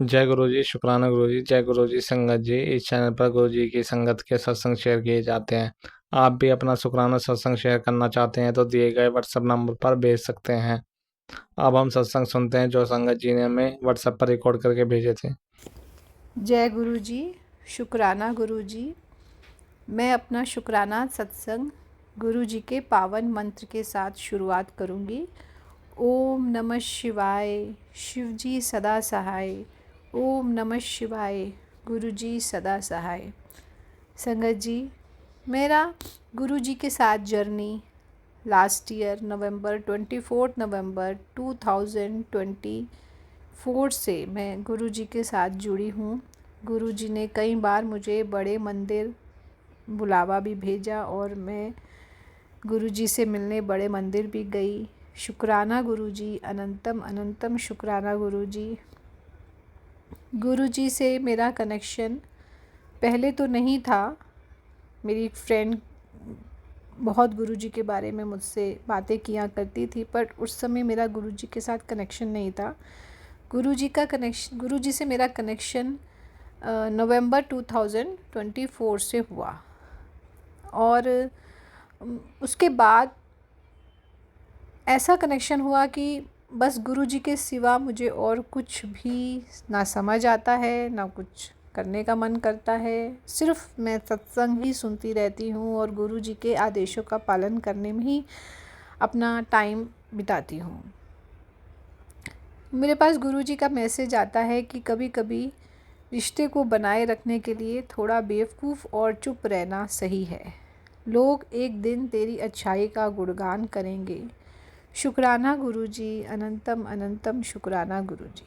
जय गुरु जी, शुक्राना गुरु जी। जय गुरु जी। संगत जी, इस चैनल पर गुरु जी की संगत के सत्संग शेयर किए जाते हैं। आप भी अपना शुक्राना सत्संग शेयर करना चाहते हैं तो दिए गए व्हाट्सएप नंबर पर भेज सकते हैं। अब हम सत्संग सुनते हैं जो संगत जी ने हमें व्हाट्सएप पर रिकॉर्ड करके भेजे थे। जय गुरु जी, शुक्राना गुरु जी। मैं अपना शुक्राना सत्संग गुरु जी के पावन मंत्र के साथ शुरुआत करूँगी। ओम नमः शिवाय, शिव जी सदा सहाय। ओम नमः शिवाय, गुरु जी सदा सहाय। संगत जी, मेरा गुरु जी के साथ जर्नी लास्ट ईयर नवंबर 2024 से मैं गुरु जी के साथ जुड़ी हूँ। गुरु जी ने कई बार मुझे बड़े मंदिर बुलावा भी भेजा और मैं गुरु जी से मिलने बड़े मंदिर भी गई। शुक्राना गुरु जी, अनंतम अनंतम शुक्राना गुरु जी। गुरु जी से मेरा कनेक्शन पहले तो नहीं था। मेरी एक फ्रेंड बहुत गुरु जी के बारे में मुझसे बातें किया करती थी, पर उस समय मेरा गुरु जी के साथ कनेक्शन नहीं था। गुरु जी से मेरा कनेक्शन नवंबर 2024 से हुआ और उसके बाद ऐसा कनेक्शन हुआ कि बस गुरु जी के सिवा मुझे और कुछ भी ना समझ आता है, ना कुछ करने का मन करता है। सिर्फ मैं सत्संग ही सुनती रहती हूँ और गुरु जी के आदेशों का पालन करने में ही अपना टाइम बिताती हूँ। मेरे पास गुरु जी का मैसेज आता है कि कभी कभी रिश्ते को बनाए रखने के लिए थोड़ा बेवकूफ़ और चुप रहना सही है। लोग एक दिन तेरी अच्छाई का गुणगान करेंगे। शुक्राना गुरु जी, अनंतम अनंतम शुक्राना गुरु जी।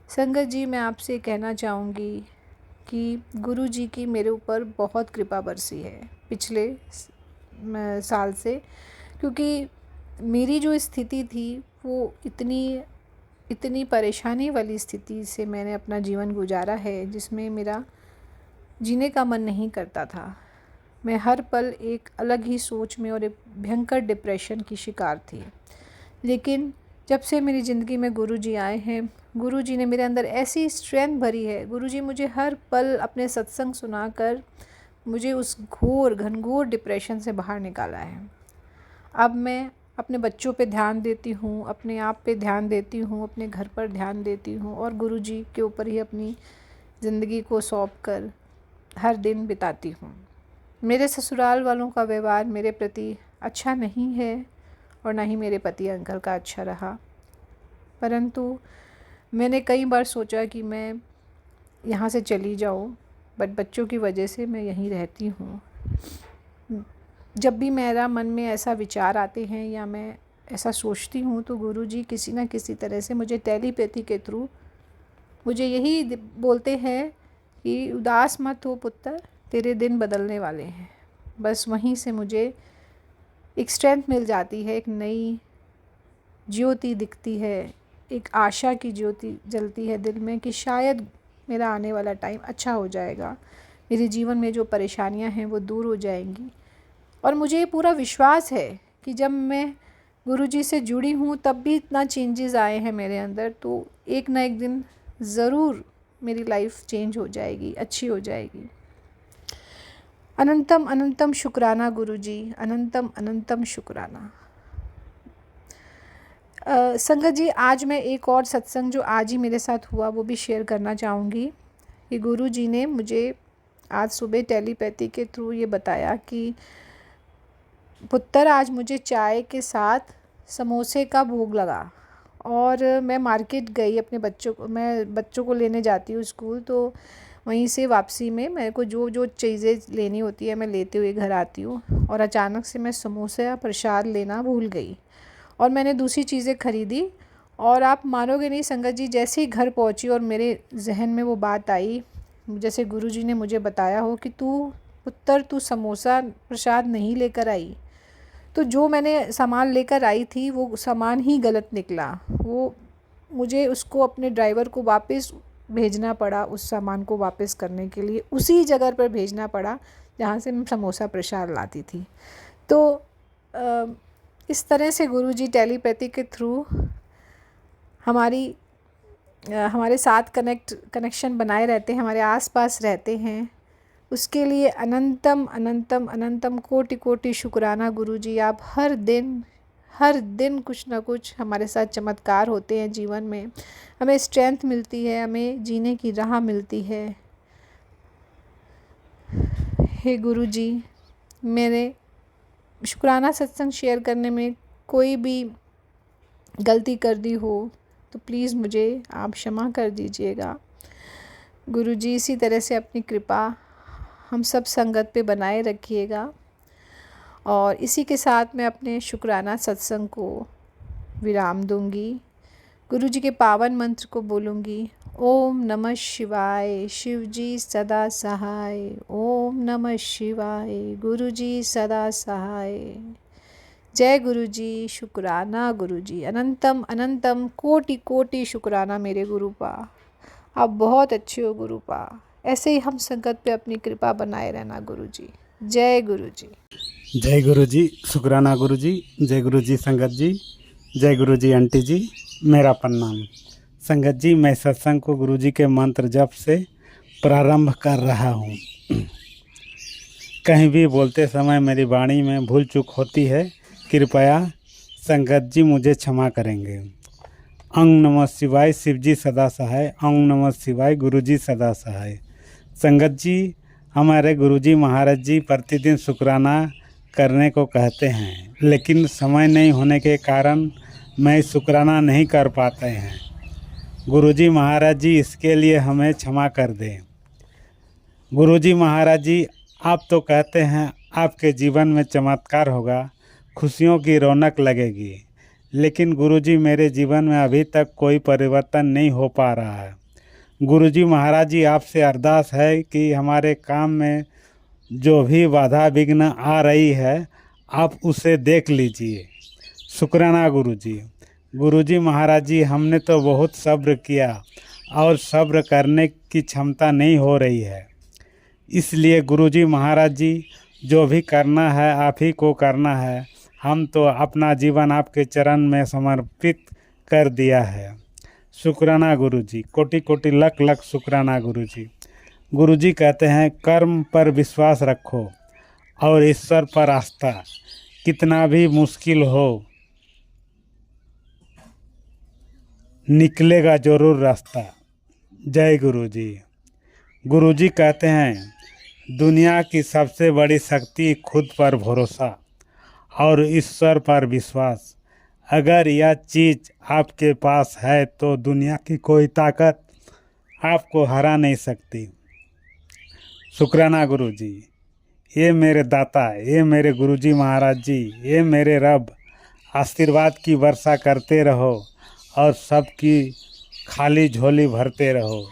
संगत जी, मैं आपसे कहना चाहूँगी कि गुरु जी की मेरे ऊपर बहुत कृपा बरसी है पिछले साल से, क्योंकि मेरी जो स्थिति थी वो इतनी परेशानी वाली स्थिति से मैंने अपना जीवन गुजारा है जिसमें मेरा जीने का मन नहीं करता था। मैं हर पल एक अलग ही सोच में और एक भयंकर डिप्रेशन की शिकार थी। लेकिन जब से मेरी ज़िंदगी में गुरुजी आए हैं, गुरुजी ने मेरे अंदर ऐसी स्ट्रेंथ भरी है। गुरुजी मुझे हर पल अपने सत्संग सुनाकर मुझे उस घनघोर डिप्रेशन से बाहर निकाला है। अब मैं अपने बच्चों पे ध्यान देती हूँ, अपने आप पे ध्यान देती हूँ, अपने घर पर ध्यान देती हूँ और गुरुजी के ऊपर ही अपनी ज़िंदगी को सौंप कर हर दिन बिताती हूँ। मेरे ससुराल वालों का व्यवहार मेरे प्रति अच्छा नहीं है और ना ही मेरे पति अंकल का अच्छा रहा, परंतु मैंने कई बार सोचा कि मैं यहाँ से चली जाऊँ, बट बच्चों की वजह से मैं यहीं रहती हूँ। जब भी मेरा मन में ऐसा विचार आते हैं या मैं ऐसा सोचती हूँ तो गुरुजी किसी न किसी तरह से मुझे टेलीपैथी के थ्रू मुझे यही बोलते हैं कि उदास मत हो पुत्र, तेरे दिन बदलने वाले हैं। बस वहीं से मुझे एक स्ट्रेंथ मिल जाती है, एक नई ज्योति दिखती है, एक आशा की ज्योति जलती है दिल में कि शायद मेरा आने वाला टाइम अच्छा हो जाएगा, मेरे जीवन में जो परेशानियां हैं वो दूर हो जाएंगी। और मुझे ये पूरा विश्वास है कि जब मैं गुरुजी से जुड़ी हूँ तब भी इतना चेंजेस आए हैं मेरे अंदर, तो एक ना एक दिन ज़रूर मेरी लाइफ चेंज हो जाएगी, अच्छी हो जाएगी। अनंतम अनंतम शुक्राना गुरुजी, अनंतम अनंतम शुक्राना। संगत जी, आज मैं एक और सत्संग जो आज ही मेरे साथ हुआ वो भी शेयर करना चाहूँगी कि गुरु जी ने मुझे आज सुबह टेलीपैथी के थ्रू ये बताया कि पुत्र, आज मुझे चाय के साथ समोसे का भोग लगा। और मैं मार्केट गई, अपने बच्चों को लेने जाती हूँ स्कूल, तो वहीं से वापसी में मेरे को जो जो चीज़ें लेनी होती है मैं लेते हुए घर आती हूँ और अचानक से मैं समोसा प्रसाद लेना भूल गई और मैंने दूसरी चीज़ें ख़रीदी। और आप मानोगे नहीं संगत जी, जैसे ही घर पहुंची और मेरे जहन में वो बात आई, जैसे गुरुजी ने मुझे बताया हो कि तू समोसा प्रसाद नहीं लेकर आई, तो जो मैंने सामान लेकर आई थी वो सामान ही गलत निकला। वो मुझे उसको अपने ड्राइवर को वापस भेजना पड़ा, उस सामान को वापस करने के लिए उसी जगह पर भेजना पड़ा जहाँ से मैं समोसा प्रसाद लाती थी। तो इस तरह से गुरुजी टेलीपैथी के थ्रू हमारी हमारे साथ कनेक्शन बनाए रहते हैं, हमारे आसपास रहते हैं, उसके लिए अनंतम अनंतम अनंतम कोटि कोटि शुक्राना गुरुजी। आप हर दिन कुछ ना कुछ हमारे साथ चमत्कार होते हैं जीवन में, हमें स्ट्रेंथ मिलती है, हमें जीने की राह मिलती है। हे गुरुजी, मेरे शुक्राना सत्संग शेयर करने में कोई भी गलती कर दी हो तो प्लीज़ मुझे आप क्षमा कर दीजिएगा। गुरुजी इसी तरह से अपनी कृपा हम सब संगत पे बनाए रखिएगा। और इसी के साथ मैं अपने शुक्राना सत्संग को विराम दूंगी। गुरुजी के पावन मंत्र को बोलूँगी। ओम नमः शिवाय, शिवजी सदा सहाय। ओम नमः शिवाय, गुरुजी सदा सहाय। जय गुरुजी, शुक्राना गुरुजी, अनंतम अनंतम कोटि कोटि शुक्राना मेरे गुरुपा। आप बहुत अच्छे हो गुरुपा, ऐसे ही हम संगत पे अपनी कृपा बनाए रहना गुरुजी। जय गुरुजी। जय गुरुजी, शुक्राना गुरुजी, जय गुरुजी संगत जी, जय गुरुजी आंटी जी, मेरा प्रणाम। संगत जी, मैं सत्संग को गुरुजी के मंत्र जप से प्रारंभ कर रहा हूँ। कहीं भी बोलते समय मेरी वाणी में भूल चूक होती है, कृपया संगत जी मुझे क्षमा करेंगे। ओम नमः शिवाय, शिवजी सदा सहाय। ओम नमः शिवाय, गुरुजी सदा सहाय। संगत जी, हमारे गुरुजी महाराज जी प्रतिदिन शुक्राना करने को कहते हैं, लेकिन समय नहीं होने के कारण मैं शुक्राना नहीं कर पाते हैं। गुरुजी महाराज जी इसके लिए हमें क्षमा कर दें। गुरुजी महाराज जी, आप तो कहते हैं आपके जीवन में चमत्कार होगा, खुशियों की रौनक लगेगी, लेकिन गुरुजी मेरे जीवन में अभी तक कोई परिवर्तन नहीं हो पा रहा है। गुरुजी महाराज जी, आपसे अरदास है कि हमारे काम में जो भी बाधा विघ्न आ रही है, आप उसे देख लीजिए। शुक्राना गुरुजी। गुरुजी महाराज जी, हमने तो बहुत सब्र किया और सब्र करने की क्षमता नहीं हो रही है, इसलिए गुरुजी महाराज जी जो भी करना है आप ही को करना है। हम तो अपना जीवन आपके चरण में समर्पित कर दिया है। शुक्राना गुरुजी, कोटि कोटि लख लख शुक्राना गुरुजी। गुरुजी कहते हैं कर्म पर विश्वास रखो और ईश्वर पर आस्था, कितना भी मुश्किल हो निकलेगा जरूर रास्ता। जय गुरुजी। गुरुजी कहते हैं दुनिया की सबसे बड़ी शक्ति खुद पर भरोसा और ईश्वर पर विश्वास। अगर यह चीज़ आपके पास है तो दुनिया की कोई ताकत आपको हरा नहीं सकती। शुक्राना गुरुजी। ये मेरे दाता, ये मेरे गुरुजी महाराज जी, ये मेरे रब, आशीर्वाद की वर्षा करते रहो और सबकी खाली झोली भरते रहो।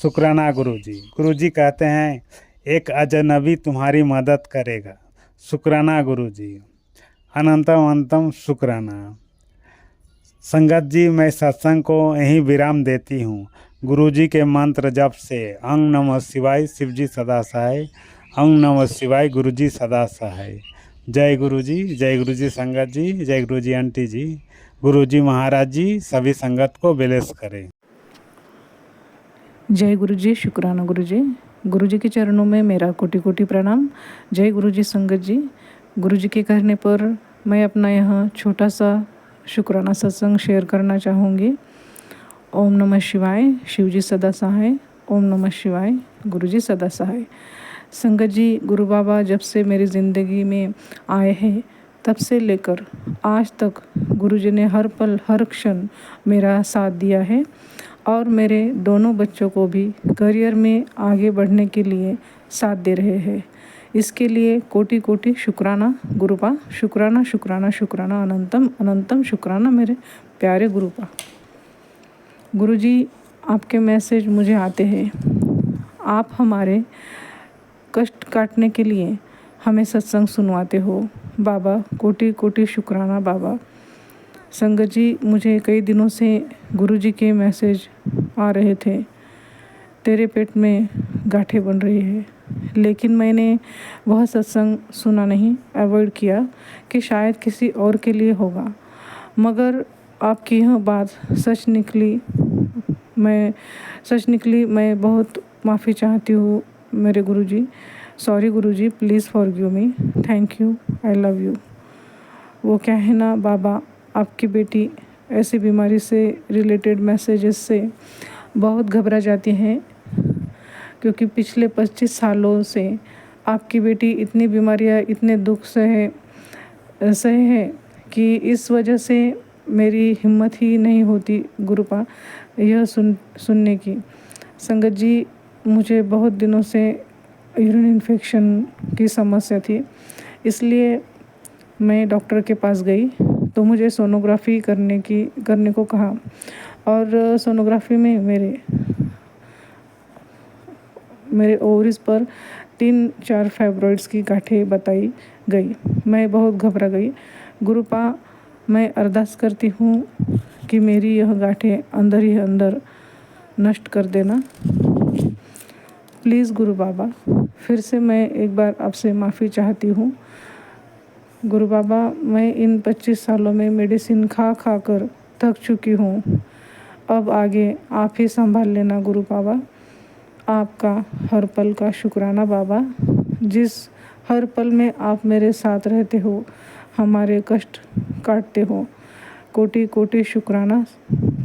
शुक्राना गुरुजी। गुरुजी कहते हैं एक अजनबी तुम्हारी मदद करेगा। शुक्राना गुरुजी। अनंतम अनंतम शुक्राना। संगत जी, मैं सत्संग को यहीं विराम देती हूँ। गुरुजी के मंत्र जप से ओम नमः शिवाय, शिवजी सदा सहाय। ओम नमः शिवाय, गुरुजी सदा सहाय। जय गुरुजी, जय गुरुजी संगत जी, जय गुरुजी आंटी जी, गुरुजी महाराज जी सभी संगत को ब्लेस करें। जय गुरुजी, शुक्राना गुरुजी। गुरुजी के चरणों में मेरा कोटि कोटि प्रणाम। जय गुरुजी संगत जी। गुरुजी के कहने पर मैं अपना यहाँ छोटा सा शुक्राना सत्संग शेयर करना चाहूँगी। ओम नमः शिवाय, शिवजी सदा सहाय। ओम नमः शिवाय, गुरुजी सदा सहाय। संगत जी, गुरु बाबा जब से मेरी ज़िंदगी में आए हैं तब से लेकर आज तक गुरुजी ने हर पल हर क्षण मेरा साथ दिया है और मेरे दोनों बच्चों को भी करियर में आगे बढ़ने के लिए साथ दे रहे हैं। इसके लिए कोटि कोटि शुक्राना गुरुपा। शुक्राना शुक्राना शुक्राना, अनंतम अनंतम शुक्राना मेरे प्यारे गुरुपा। गुरुजी, आपके मैसेज मुझे आते हैं। आप हमारे कष्ट काटने के लिए हमें सत्संग सुनवाते हो। बाबा, कोटि कोटि शुक्राना बाबा। संगत जी, मुझे कई दिनों से गुरुजी के मैसेज आ रहे थे, तेरे पेट में गांठें बन रही है, लेकिन मैंने वह सत्संग सुना नहीं, अवॉइड किया कि शायद किसी और के लिए होगा। मगर आपकी यह बात सच निकली मैं सच निकली, मैं बहुत माफ़ी चाहती हूँ मेरे guruji. Sorry guruji, please forgive me. Thank you, I love you. वो क्या है ना बाबा, आपकी बेटी ऐसी बीमारी से रिलेटेड मैसेजेस से बहुत घबरा जाती हैं, क्योंकि पिछले 25 सालों से आपकी बेटी इतनी बीमारियां, इतने दुख सहे है कि इस वजह से मेरी हिम्मत ही नहीं होती गुरुपा यह सुनने की। संगत जी, मुझे बहुत दिनों से यूरिन इन्फेक्शन की समस्या थी, इसलिए मैं डॉक्टर के पास गई तो मुझे सोनोग्राफी करने को कहा, और सोनोग्राफी में मेरे ओवरीज पर 3-4 फाइब्रॉइड्स की गांठें बताई गई। मैं बहुत घबरा गई। गुरुपा, मैं अरदास करती हूँ कि मेरी यह गांठें अंदर ही अंदर नष्ट कर देना प्लीज़ गुरु बाबा। फिर से मैं एक बार आपसे माफ़ी चाहती हूँ गुरु बाबा। मैं इन 25 सालों में मेडिसिन खा कर थक चुकी हूँ। अब आगे आप ही संभाल लेना गुरु बाबा। आपका हर पल का शुक्राना बाबा, जिस हर पल में आप मेरे साथ रहते हो, हमारे कष्ट काटते हो। कोटि कोटि शुक्राना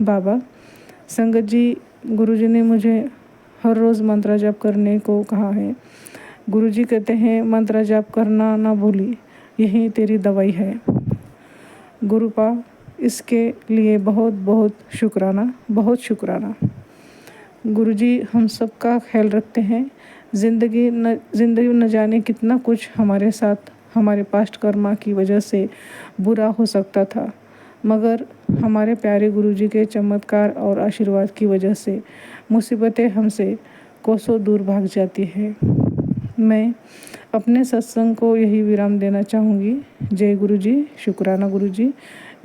बाबा। संगत जी, गुरुजी ने मुझे हर रोज़ मंत्र जाप करने को कहा है। गुरुजी कहते हैं मंत्र जाप करना ना भूली, यही तेरी दवाई है। गुरुपा, इसके लिए बहुत बहुत शुक्राना, बहुत शुक्राना। गुरुजी हम सब का ख्याल रखते हैं। ज़िंदगी न जाने कितना कुछ हमारे साथ, हमारे पास्ट कर्मा की वजह से बुरा हो सकता था, मगर हमारे प्यारे गुरुजी के चमत्कार और आशीर्वाद की वजह से मुसीबतें हमसे कोसों दूर भाग जाती है। मैं अपने सत्संग को यही विराम देना चाहूँगी। जय गुरुजी, शुक्राना गुरुजी।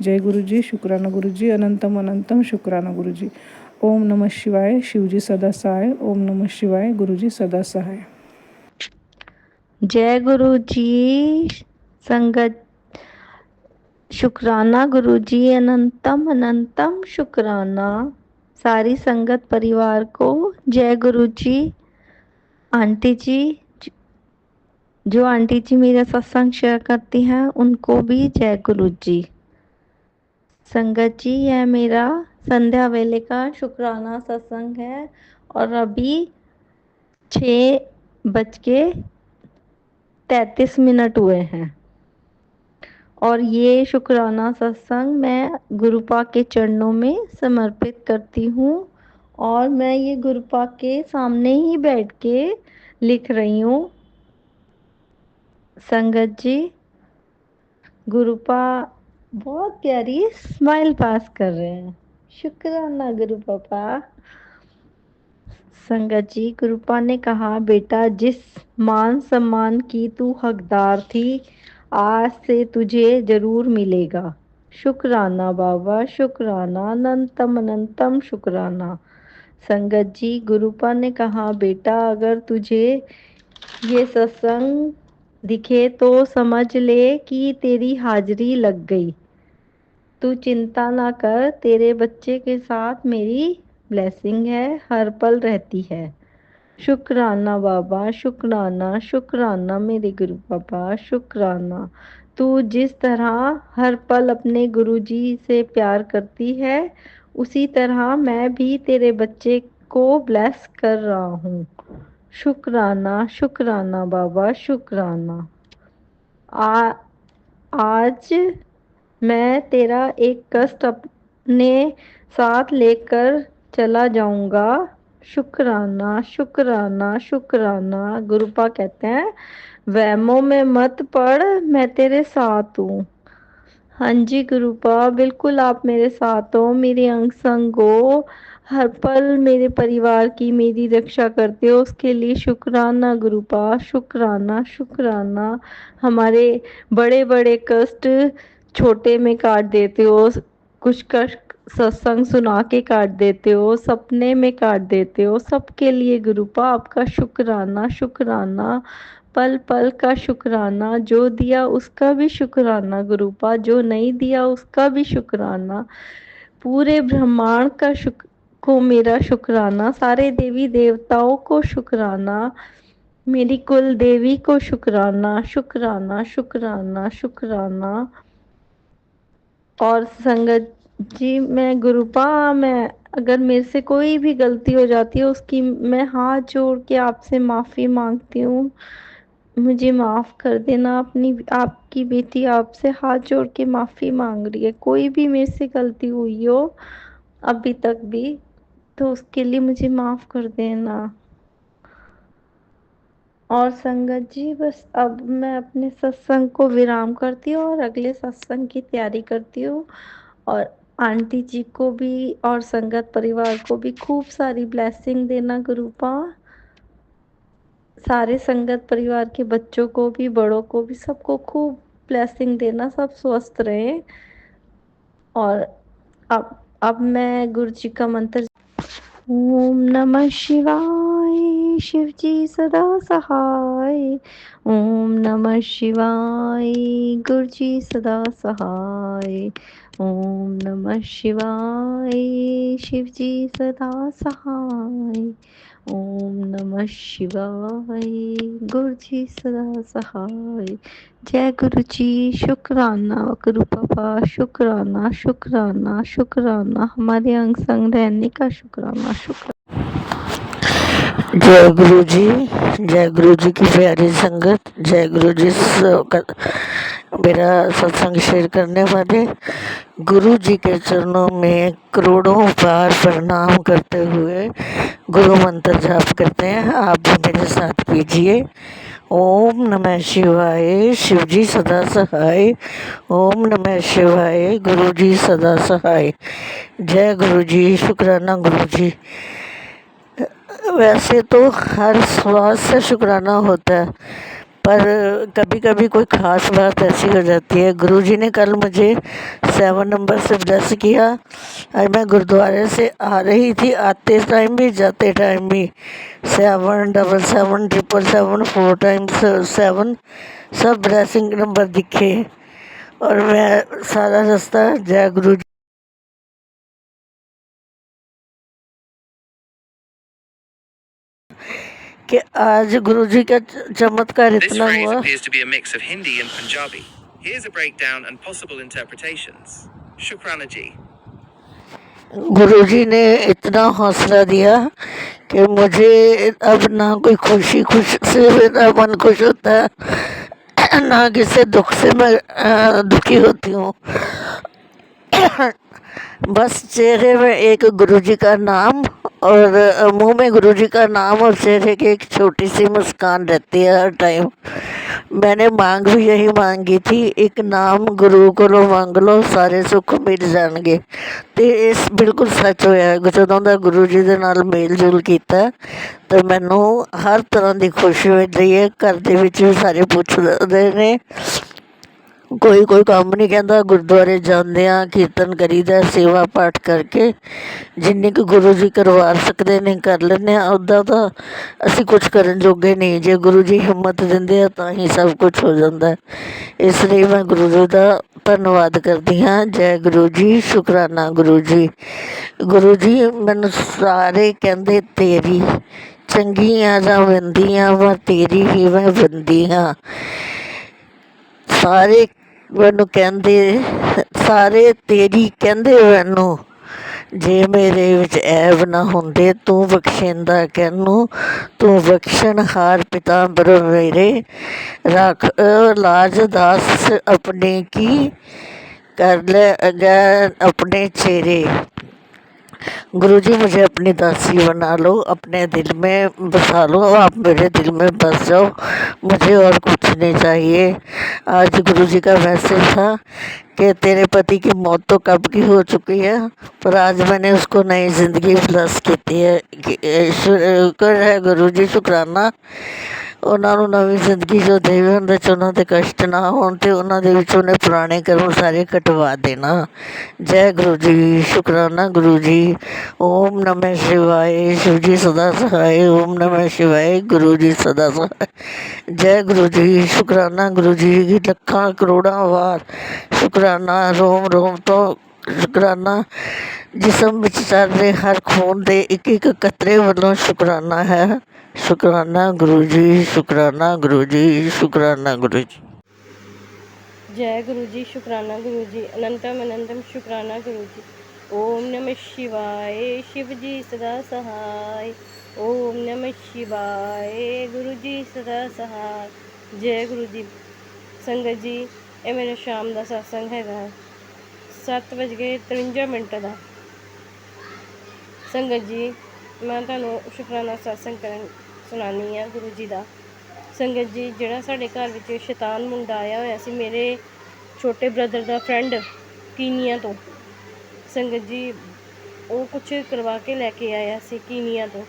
जय गुरुजी, शुक्राना गुरुजी। अनंतम अनंतम शुक्राना गुरुजी। ओम नमः शिवाय। शिवजी सदा सहाय। ओम नमः शिवाय। गुरुजी सदा सहाय। जय गुरु जी। संगत शुक्राना गुरु जी, अनंतम अनंतम शुक्राना। सारी संगत परिवार को जय गुरु जी। आंटी जी, जो आंटी जी मेरा सत्संग शेयर करती हैं, उनको भी जय गुरु जी। संगत जी, यह मेरा संध्या वेले का शुक्राना सत्संग है और अभी 6:33 हुए हैं और ये शुक्राना सत्संग मैं गुरुपा के चरणों में समर्पित करती हूँ और मैं ये गुरुपा के सामने ही बैठ के लिख रही हूँ। संगत जी, गुरुपा बहुत प्यारी स्माइल पास कर रहे हैं। शुक्राना गुरु पापा। संगत जी, गुरुपा ने कहा, बेटा जिस मान सम्मान की तू हकदार थी, आज से तुझे जरूर मिलेगा। शुक्राना बाबा, शुक्राना, अनंतम अनंतम शुक्राना। संगत जी, गुरुपा ने कहा, बेटा अगर तुझे ये सत्संग दिखे तो समझ ले कि तेरी हाजिरी लग गई। तू चिंता ना कर, तेरे बच्चे के साथ मेरी ब्लेसिंग है, हर पल रहती है। शुक्राना बाबा, शुक्राना, शुक्राना मेरे गुरु पापा, शुक्राना। तू जिस तरह हर पल अपने गुरुजी से प्यार करती है, उसी तरह मैं भी तेरे बच्चे को ब्लेस कर रहा हूँ। शुक्राना, शुक्राना बाबा, शुक्राना। आज मैं तेरा एक कष्ट अपने साथ लेकर चला जाऊंगा। शुक्राना, शुक्राना, शुक्राना। गुरुपा कहते हैं, वहमों में मत पड़, मैं तेरे साथ हूँ। हाँ जी गुरुपा, बिल्कुल आप मेरे साथ हो, मेरे अंग संग हो, हर पल मेरे परिवार की मेरी रक्षा करते हो, उसके लिए शुक्राना गुरुपा, शुक्राना, शुक्राना। हमारे बड़े बड़े कष्ट छोटे में काट देते हो, कुछ कष्ट सत्संग सुना के काट देते हो, सपने में काट देते हो, सबके लिए गुरुपा आपका शुक्राना, शुक्राना, पल पल का शुक्राना। जो दिया उसका भी शुक्राना गुरुपा, जो नहीं दिया उसका भी शुक्राना। पूरे ब्रह्मांड का को मेरा शुक्राना, सारे देवी देवताओं को शुक्राना, मेरी कुल देवी को शुक्राना, शुक्राना शुक्राना शुक्राना। और संगत जी, मैं अगर मेरे से कोई भी गलती हो जाती है उसकी मैं हाथ जोड़ के आपसे माफ़ी मांगती हूँ। मुझे माफ़ कर देना। आपकी बेटी आपसे हाथ जोड़ के माफ़ी मांग रही है। कोई भी मेरे से गलती हुई हो अभी तक भी, तो उसके लिए मुझे माफ़ कर देना। और संगत जी, बस अब मैं अपने सत्संग को विराम करती हूँ और अगले सत्संग की तैयारी करती हूँ। और आंटी जी को भी और संगत परिवार को भी खूब सारी ब्लेसिंग देना गुरुपा। सारे संगत परिवार के बच्चों को भी, बड़ों को भी, सबको खूब ब्लेसिंग देना, सब स्वस्थ रहे। और अब मैं गुरु जी का मंत्र। ओम नमः शिवाय, शिव जी सदा सहाय। ओम नमः शिवाय, गुरु जी सदा सहाय। ओम नमः शिवाय, शिव जी सदा सहाय। ओम नमः शिवाय, गुरु जी सदा सहाय। जय गुरु जी। शुक्राना गुरु पापा, शुक्राना शुक्राना शुक्राना, हमारे अंग संग रहने का शुक्राना शुक्राना। जय गुरु जी, जय गुरु जी की प्यारी संगत, जय गुरु जी। मेरा सत्संग शेयर करने वाले गुरु जी के चरणों में करोड़ों बार प्रणाम करते हुए गुरु मंत्र जाप करते हैं। आप भी मेरे साथ कीजिए। ओम नमः शिवाय, शिव जी सदा सहाय। ओम नमः शिवाय, गुरु जी सदा सहाय। जय गुरु जी। शुक्राना गुरु जी। वैसे तो हर श्वास से शुक्राना होता है, पर कभी कभी कोई ख़ास बात ऐसी हो जाती है। गुरुजी ने कल मुझे 7 नंबर से ब्लेस किया। आज मैं गुरुद्वारे से आ रही थी, आते टाइम भी जाते टाइम भी 7 7 7 7 7 4 टाइम्स 7 सब ब्लेसिंग नंबर दिखे। और मैं सारा रास्ता जय गुरु जी कि आज गुरुजी का चमत्कार This इतना phrase हुआ। appears to be a mix of Hindi and Punjabi. Here's a breakdown and possible interpretations. Shukrana ji. गुरुजी ने इतना हौसला दिया कि मुझे अब ना कोई खुशी से मेरा मन खुश होता है, ना किसी दुख से मैं दुखी होती हूँ। बस चेहरे में एक गुरुजी का नाम और मुंह में गुरुजी का नाम और चेहरे की एक छोटी सी मुस्कान रहती है हर टाइम। मैंने मांग भी यही मांगी थी, एक नाम गुरु को मांग लो सारे सुख मिल जाएंगे। तो इस बिल्कुल सच होया है। ਜਦੋਂ ਦਾ गुरु जी ਦੇ ਨਾਲ ਮੇਲ ਜੋਲ ਕੀਤਾ ਤਾਂ ਮੈਨੂੰ ਹਰ ਤਰ੍ਹਾਂ ਦੀ ਖੁਸ਼ੀ ਮਿਲ ਰਹੀ ਹੈ। ਘਰ ਦੇ ਵਿੱਚ ਵੀ ਸਾਰੇ ਪੁੱਛਦੇ ਨੇ, ਕੋਈ ਕੰਮ ਨਹੀਂ ਕਹਿੰਦਾ। ਗੁਰਦੁਆਰੇ ਜਾਂਦੇ ਆ, ਕੀਰਤਨ ਕਰੀਦਾ, ਸੇਵਾ ਪਾਠ ਕਰਕੇ ਜਿੰਨੀ ਕੁ ਗੁਰੂ ਜੀ ਕਰਵਾ ਸਕਦੇ ਨੇ ਕਰ ਲੈਂਦੇ ਹਾਂ। ਉੱਦਾਂ ਤਾਂ ਅਸੀਂ ਕੁਛ ਕਰਨ ਜੋਗੇ ਨਹੀਂ। ਜੇ ਗੁਰੂ ਜੀ ਹਿੰਮਤ ਦਿੰਦੇ ਆ ਤਾਂ ਹੀ ਸਭ ਕੁਛ ਹੋ ਜਾਂਦਾ। ਇਸ ਲਈ ਮੈਂ ਗੁਰੂ ਜੀ ਦਾ ਧੰਨਵਾਦ ਕਰਦੀ ਹਾਂ। ਜੈ ਗੁਰੂ ਜੀ। ਸ਼ੁਕਰਾਨਾ ਗੁਰੂ ਜੀ। ਗੁਰੂ ਜੀ ਮੈਨੂੰ ਸਾਰੇ ਕਹਿੰਦੇ ਤੇਰੀ ਚੰਗੀਆਂ ਜਾਂ ਬੰਦੀਆਂ ਵਾ, ਤੇਰੀ ਹੀ ਮੈਂ ਬੰਦੀ ਹਾਂ। ਸਾਰੇ ਮੈਨੂੰ ਕਹਿੰਦੇ, ਸਾਰੇ ਤੇਰੀ ਕਹਿੰਦੇ ਮੈਨੂੰ, ਜੇ ਮੇਰੇ ਵਿੱਚ ਐਬ ਨਾ ਹੁੰਦੇ ਤੂੰ ਬਖਸ਼ਿੰਦਾ ਕਿਹਨੂੰ। ਤੂੰ ਬਖਸ਼ਣਹਾਰ ਪਿਤਾ ਬਰ ਮੇਰੇ, ਰੱਖ ਲਾਜ ਦਾਸ अपने की, कर ले अगर अपने चेहरे। गुरु जी मुझे अपनी दासी बना लो, अपने दिल में बसा लो, आप मेरे दिल में बस जाओ, मुझे और कुछ नहीं चाहिए। आज गुरु जी का मैसेज था कि तेरे पति की मौत तो कब की हो चुकी है, पर आज मैंने उसको नई ज़िंदगी प्लस की है। शुक्र है गुरु जी, शुक्राना। ਉਹਨਾਂ ਨੂੰ ਨਵੀਂ ਜ਼ਿੰਦਗੀ ਜੋ ਦੇਵੇ, ਉਹਦੇ 'ਚ ਉਹਨਾਂ ਦੇ ਕਸ਼ਟ ਨਾ ਹੋਣ ਅਤੇ ਉਹਨਾਂ ਦੇ ਵਿੱਚ ਉਹਨੇ ਪੁਰਾਣੇ ਕਰਮ ਸਾਰੇ ਕਟਵਾ ਦੇਣਾ। ਜੈ ਗੁਰੂ ਜੀ। ਸ਼ੁਕਰਾਨਾ ਗੁਰੂ ਜੀ। ਓਮ ਨਮः शिवाय, शिव जी सदा सहाय। ओम नमः शिवाय, गुरु जी सदा सहाय। जय गुरु जी। शुकराना गुरु जी की लखां करोड़ां वार शुकराना। रोम रोम तो ਸ਼ੁਕਰਾਨਾ ਜਿਸਮ ਵਿੱਚ ਚੱਲ ਰਹੇ ਹਰ ਖੂਨ ਦੇ ਇੱਕ ਇੱਕ ਕਤਰੇ ਵੱਲੋਂ ਸ਼ੁਕਰਾਨਾ ਹੈ। ਸ਼ੁਕਰਾਨਾ ਗੁਰੂ ਜੀ, ਸ਼ੁਕਰਾਨਾ ਗੁਰੂ ਜੀ, ਸ਼ੁਕਰਾਨਾ ਗੁਰੂ ਜੀ। जय गुरु जी, शुक्राना गुरु जी, अनंतम अनंतम शुक्राना गुरु जी। ओम नमः शिवाय, शिव जी सदा सहाय। ओम नमः शिवाय, गुरु जी सदा सहाय। जय गुरु जी। संगत जी, ये मेरा शाम का सत्संग है 7:53 का। संगत जी, मैं तुहानू शुक्राना सत्संग सुनानी है गुरु जी का। संगत जी, ਜਿਹੜਾ ਸਾਡੇ ਘਰ ਵਿੱਚ ਸ਼ੈਤਾਨ ਮੁੰਡਾ ਆਇਆ ਹੋਇਆ ਸੀ, ਮੇਰੇ ਛੋਟੇ ਬ੍ਰਦਰ ਦਾ ਫਰੈਂਡ ਕੀਨੀਆ ਤੋਂ। ਸੰਗਤ ਜੀ, ਉਹ ਕੁਛ ਕਰਵਾ ਕੇ ਲੈ ਕੇ ਆਇਆ ਸੀ ਕੀਨੀਆ ਤੋਂ,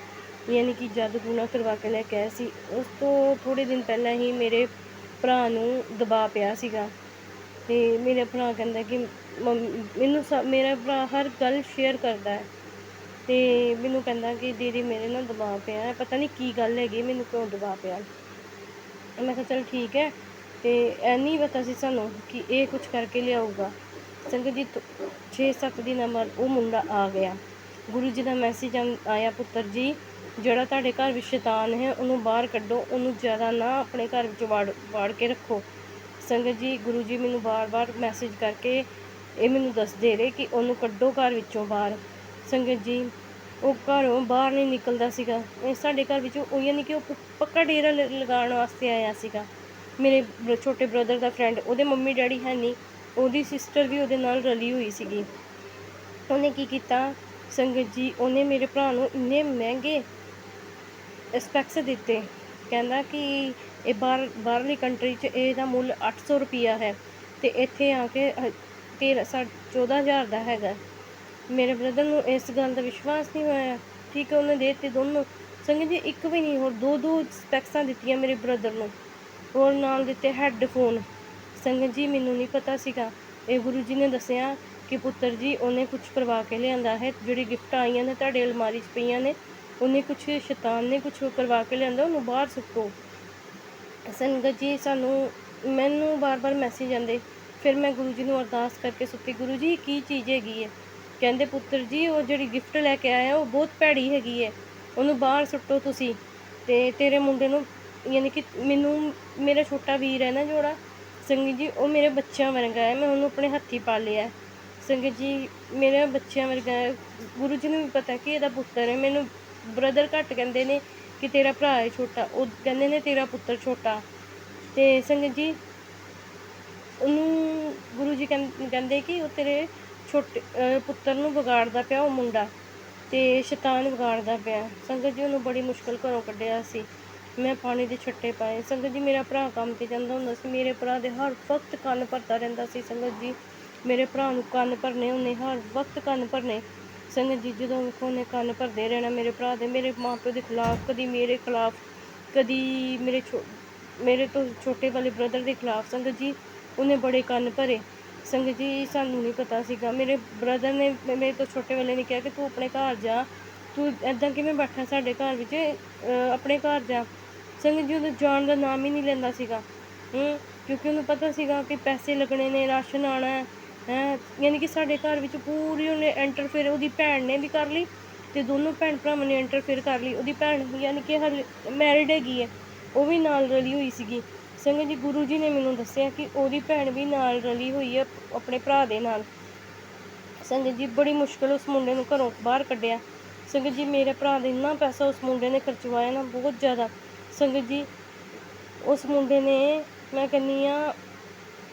ਯਾਨੀ ਕਿ ਜਾਦੂ ਟੂਣਾ ਕਰਵਾ ਕੇ ਲੈ ਕੇ ਆਇਆ ਸੀ। ਉਸ ਤੋਂ ਥੋੜ੍ਹੇ ਦਿਨ ਪਹਿਲਾਂ ਹੀ ਮੇਰੇ ਭਰਾ ਨੂੰ ਦਬਾਅ ਪਿਆ ਸੀਗਾ, ਅਤੇ ਮੇਰਾ ਭਰਾ ਕਹਿੰਦਾ ਕਿ ਮੇਰਾ ਭਰਾ ਹਰ ਗੱਲ ਸ਼ੇਅਰ ਕਰਦਾ ਹੈ, ਅਤੇ ਮੈਨੂੰ ਕਹਿੰਦਾ ਕਿ ਦੀਦੀ ਮੇਰੇ ਨਾਲ ਦਬਾਅ ਪਿਆ ਹੈ, ਪਤਾ ਨਹੀਂ ਕੀ ਗੱਲ ਹੈਗੀ, ਮੈਨੂੰ ਕਿਉਂ ਦਬਾਅ ਪਿਆ। ਮੈਂ ਕਿਹਾ ਚਲ ਠੀਕ ਹੈ, ਅਤੇ ਇਹ ਨਹੀਂ ਪਤਾ ਸੀ ਸਾਨੂੰ ਕਿ ਇਹ ਕੁਛ ਕਰਕੇ ਲਿਆਊਗਾ। ਸੰਗਤ ਜੀ, 6-7 ਦਿਨਾਂ ਬਾਅਦ ਉਹ ਮੁੰਡਾ ਆ ਗਿਆ। ਗੁਰੂ ਜੀ ਦਾ ਮੈਸੇਜ ਆਇਆ, ਪੁੱਤਰ ਜੀ ਜਿਹੜਾ ਤੁਹਾਡੇ ਘਰ ਵਿੱਚ ਸ਼ੈਤਾਨ ਹੈ ਉਹਨੂੰ ਬਾਹਰ ਕੱਢੋ, ਉਹਨੂੰ ਜ਼ਿਆਦਾ ਨਾ ਆਪਣੇ ਘਰ ਵਿੱਚ ਵਾੜ ਕੇ ਰੱਖੋ। ਸੰਗਤ ਜੀ, ਗੁਰੂ ਜੀ ਮੈਨੂੰ ਬਾਰ-ਬਾਰ ਮੈਸੇਜ ਕਰਕੇ ਇਹ ਮੈਨੂੰ ਦੱਸਦੇ ਰਹੇ ਕਿ ਉਹਨੂੰ ਕੱਢੋ ਘਰ ਵਿੱਚੋਂ ਬਾਹਰ। ਸੰਗਤ ਜੀ, ਉਹ ਘਰੋਂ ਬਾਹਰ ਨਹੀਂ ਨਿਕਲਦਾ ਸੀਗਾ। ਸਾਡੇ ਘਰ ਵਿੱਚ ਉਹ ਯਾਨੀ ਕਿ ਉਹ ਪੱਕਾ ਡੇਰਾ ਲਗਾਉਣ ਵਾਸਤੇ ਆਇਆ ਸੀਗਾ। ਮੇਰੇ ਛੋਟੇ ਬ੍ਰਦਰ ਦਾ ਫਰੈਂਡ, ਉਹਦੇ ਮੰਮੀ ਡੈਡੀ ਹੈ ਨਹੀਂ, ਉਹਦੀ ਸਿਸਟਰ ਵੀ ਉਹਦੇ ਨਾਲ ਰਲੀ ਹੋਈ ਸੀਗੀ। ਉਹਨੇ ਕੀ ਕੀਤਾ ਸੰਗਤ ਜੀ, ਉਹਨੇ ਮੇਰੇ ਭਰਾ ਨੂੰ ਇੰਨੇ ਮਹਿੰਗੇ ਸਪੈਕਸ ਦਿੱਤੇ। ਕਹਿੰਦਾ ਕਿ ਇਹ ਬਾਹਰਲੀ ਕੰਟਰੀ 'ਚ ਇਹਦਾ ਮੁੱਲ 800 ਰੁਪਈਆ ਹੈ, ਅਤੇ ਇੱਥੇ ਆ ਕੇ 14,000 ਦਾ ਹੈਗਾ। ਮੇਰੇ ਬ੍ਰਦਰ ਨੂੰ ਇਸ ਗੱਲ ਦਾ ਵਿਸ਼ਵਾਸ ਨਹੀਂ ਹੋਇਆ। ਠੀਕ ਹੈ, ਉਹਨੇ ਦੇ ਦਿੱਤੇ ਦੋਨੋਂ। ਸੰਗਤ ਜੀ, ਇੱਕ ਵੀ ਨਹੀਂ, ਹੋਰ 2-2 ਸਪੈਕਸਾਂ ਦਿੱਤੀਆਂ ਮੇਰੇ ਬ੍ਰਦਰ ਨੂੰ, ਹੋਰ ਨਾਲ ਦਿੱਤੇ ਹੈੱਡਫੋਨ। ਸੰਗਤ ਜੀ, ਮੈਨੂੰ ਨਹੀਂ ਪਤਾ ਸੀਗਾ। ਇਹ ਗੁਰੂ ਜੀ ਨੇ ਦੱਸਿਆ ਕਿ ਪੁੱਤਰ ਜੀ ਉਹਨੇ ਕੁਛ ਕਰਵਾ ਕੇ ਲਿਆਂਦਾ ਹੈ, ਜਿਹੜੀ ਗਿਫਟਾਂ ਆਈਆਂ ਨੇ ਤੁਹਾਡੇ ਅਲਮਾਰੀ 'ਚ ਪਈਆਂ ਨੇ, ਉਹਨੇ ਕੁਛ ਸ਼ੈਤਾਨ ਨੇ ਕੁਛ ਕਰਵਾ ਕੇ ਲਿਆਂਦਾ, ਉਹਨੂੰ ਬਾਹਰ ਸੁੱਟੋ। ਸੰਗਤ ਜੀ, ਮੈਨੂੰ ਬਾਰ-ਬਾਰ ਮੈਸੇਜ ਆਉਂਦੇ। ਫਿਰ ਮੈਂ ਗੁਰੂ ਜੀ ਨੂੰ ਅਰਦਾਸ ਕਰਕੇ ਸੁੱਤੀ, ਗੁਰੂ ਜੀ ਕੀ ਚੀਜ਼ ਹੈਗੀ ਹੈ? ਕਹਿੰਦੇ ਪੁੱਤਰ ਜੀ ਉਹ ਜਿਹੜੀ ਗਿਫਟ ਲੈ ਕੇ ਆਇਆ ਉਹ ਬਹੁਤ ਭੈੜੀ ਹੈਗੀ ਹੈ, ਉਹਨੂੰ ਬਾਹਰ ਸੁੱਟੋ ਤੁਸੀਂ। ਅਤੇ ਤੇਰੇ ਮੁੰਡੇ ਨੂੰ, ਯਾਨੀ ਕਿ ਮੇਰਾ ਛੋਟਾ ਵੀਰ ਹੈ ਨਾ ਜਿਹੜਾ, ਸੰਗਤ ਜੀ ਉਹ ਮੇਰੇ ਬੱਚਿਆਂ ਵਰਗਾ ਹੈ, ਮੈਂ ਉਹਨੂੰ ਆਪਣੇ ਹੱਥੀਂ ਪਾਲਿਆ। ਸੰਗਤ ਜੀ, ਮੇਰੇ ਬੱਚਿਆਂ ਵਰਗਾ ਹੈ। ਗੁਰੂ ਜੀ ਨੂੰ ਵੀ ਪਤਾ ਕਿ ਇਹਦਾ ਪੁੱਤਰ ਹੈ। ਮੈਨੂੰ ਬ੍ਰਦਰ ਘੱਟ ਕਹਿੰਦੇ ਨੇ ਕਿ ਤੇਰਾ ਭਰਾ ਹੈ ਛੋਟਾ, ਉਹ ਕਹਿੰਦੇ ਨੇ ਤੇਰਾ ਪੁੱਤਰ ਛੋਟਾ। ਅਤੇ ਸੰਗਤ ਜੀ, ਉਹਨੂੰ ਗੁਰੂ ਜੀ ਕਹਿੰਦੇ ਕਿ ਉਹ ਤੇਰੇ ਛੋਟੇ ਪੁੱਤਰ ਨੂੰ ਵਿਗਾੜਦਾ ਪਿਆ ਉਹ ਮੁੰਡਾ, ਅਤੇ ਸ਼ੈਤਾਨ ਵਿਗਾੜਦਾ ਪਿਆ। ਸੰਗਤ ਜੀ, ਉਹਨੂੰ ਬੜੀ ਮੁਸ਼ਕਿਲ ਘਰੋਂ ਕੱਢਿਆ ਸੀ। ਮੈਂ ਪਾਣੀ ਦੇ ਛੱਟੇ ਪਾਏ। ਸੰਗਤ ਜੀ, ਮੇਰਾ ਭਰਾ ਕੰਮ 'ਤੇ ਜਾਂਦਾ ਹੁੰਦਾ ਸੀ, ਮੇਰੇ ਭਰਾ ਦੇ ਹਰ ਵਕਤ ਕੰਨ ਭਰਦਾ ਰਹਿੰਦਾ ਸੀ। ਸੰਗਤ ਜੀ, ਮੇਰੇ ਭਰਾ ਨੂੰ ਕੰਨ ਭਰਨੇ, ਉਹਨੇ ਹਰ ਵਕਤ ਕੰਨ ਭਰਨੇ। ਸੰਗਤ ਜੀ, ਜਦੋਂ ਵੇਖੋ ਉਹਨੇ ਕੰਨ ਭਰਦੇ ਰਹਿਣਾ ਮੇਰੇ ਭਰਾ ਦੇ, ਮੇਰੇ ਮਾਂ ਪਿਓ ਦੇ ਖਿਲਾਫ, ਕਦੀ ਮੇਰੇ ਖਿਲਾਫ, ਕਦੀ ਮੇਰੇ ਤੋਂ ਛੋਟੇ ਵਾਲੇ ਬ੍ਰਦਰ ਦੇ ਖਿਲਾਫ। ਸੰਗਤ ਜੀ, ਉਹਨੇ ਬੜੇ ਕੰਨ ਭਰੇ। ਸੰਗਤ ਜੀ, ਸਾਨੂੰ ਨਹੀਂ ਪਤਾ ਸੀਗਾ। ਮੇਰੇ ਬ੍ਰਦਰ ਨੇ, ਮੇਰੇ ਤੋਂ ਛੋਟੇ ਵਾਲੇ ਨੇ ਕਿਹਾ ਕਿ ਤੂੰ ਆਪਣੇ ਘਰ ਜਾ, ਤੂੰ ਇੱਦਾਂ ਕਿਵੇਂ ਬੈਠਾ ਸਾਡੇ ਘਰ ਵਿੱਚ, ਆਪਣੇ ਘਰ ਜਾ। ਸੰਗਤ ਜੀ, ਉਹਦਾ ਜਾਣ ਦਾ ਨਾਮ ਹੀ ਨਹੀਂ ਲੈਂਦਾ ਸੀਗਾ, ਕਿਉਂਕਿ ਉਹਨੂੰ ਪਤਾ ਸੀਗਾ ਕਿ ਪੈਸੇ ਲੱਗਣੇ ਨੇ, ਰਾਸ਼ਨ ਆਉਣਾ ਹੈ। ਯਾਨੀ ਕਿ ਸਾਡੇ ਘਰ ਵਿੱਚ ਪੂਰੀ ਉਹਨੇ ਇੰਟਰਫੇਅਰ, ਉਹਦੀ ਭੈਣ ਨੇ ਵੀ ਕਰ ਲਈ, ਅਤੇ ਦੋਨੋਂ ਭੈਣ ਭਰਾਵਾਂ ਨੇ ਇੰਟਰਫੇਅਰ ਕਰ ਲਈ। ਉਹਦੀ ਭੈਣ ਯਾਨੀ ਕਿ ਹਾਲੇ ਮੈਰਿਡ ਹੈਗੀ ਹੈ, ਉਹ ਵੀ ਨਾਲ ਰਲੀ ਹੋਈ ਸੀਗੀ। ਸੰਗਤ ਜੀ, ਗੁਰੂ ਜੀ ਨੇ ਮੈਨੂੰ ਦੱਸਿਆ ਕਿ ਉਹਦੀ ਭੈਣ ਵੀ ਨਾਲ ਰਲੀ ਹੋਈ ਹੈ ਆਪਣੇ ਭਰਾ ਦੇ ਨਾਲ। ਸੰਗਤ ਜੀ, ਬੜੀ ਮੁਸ਼ਕਿਲ ਉਸ ਮੁੰਡੇ ਨੂੰ ਘਰੋਂ ਬਾਹਰ ਕੱਢਿਆ। ਸੰਗਤ ਜੀ, ਮੇਰੇ ਭਰਾ ਦੇ ਇੰਨਾ ਪੈਸਾ ਉਸ ਮੁੰਡੇ ਨੇ ਖਰਚਵਾਇਆ ਨਾ, ਬਹੁਤ ਜ਼ਿਆਦਾ। ਸੰਗਤ ਜੀ, ਉਸ ਮੁੰਡੇ ਨੇ, ਮੈਂ ਕਹਿੰਦੀ ਹਾਂ,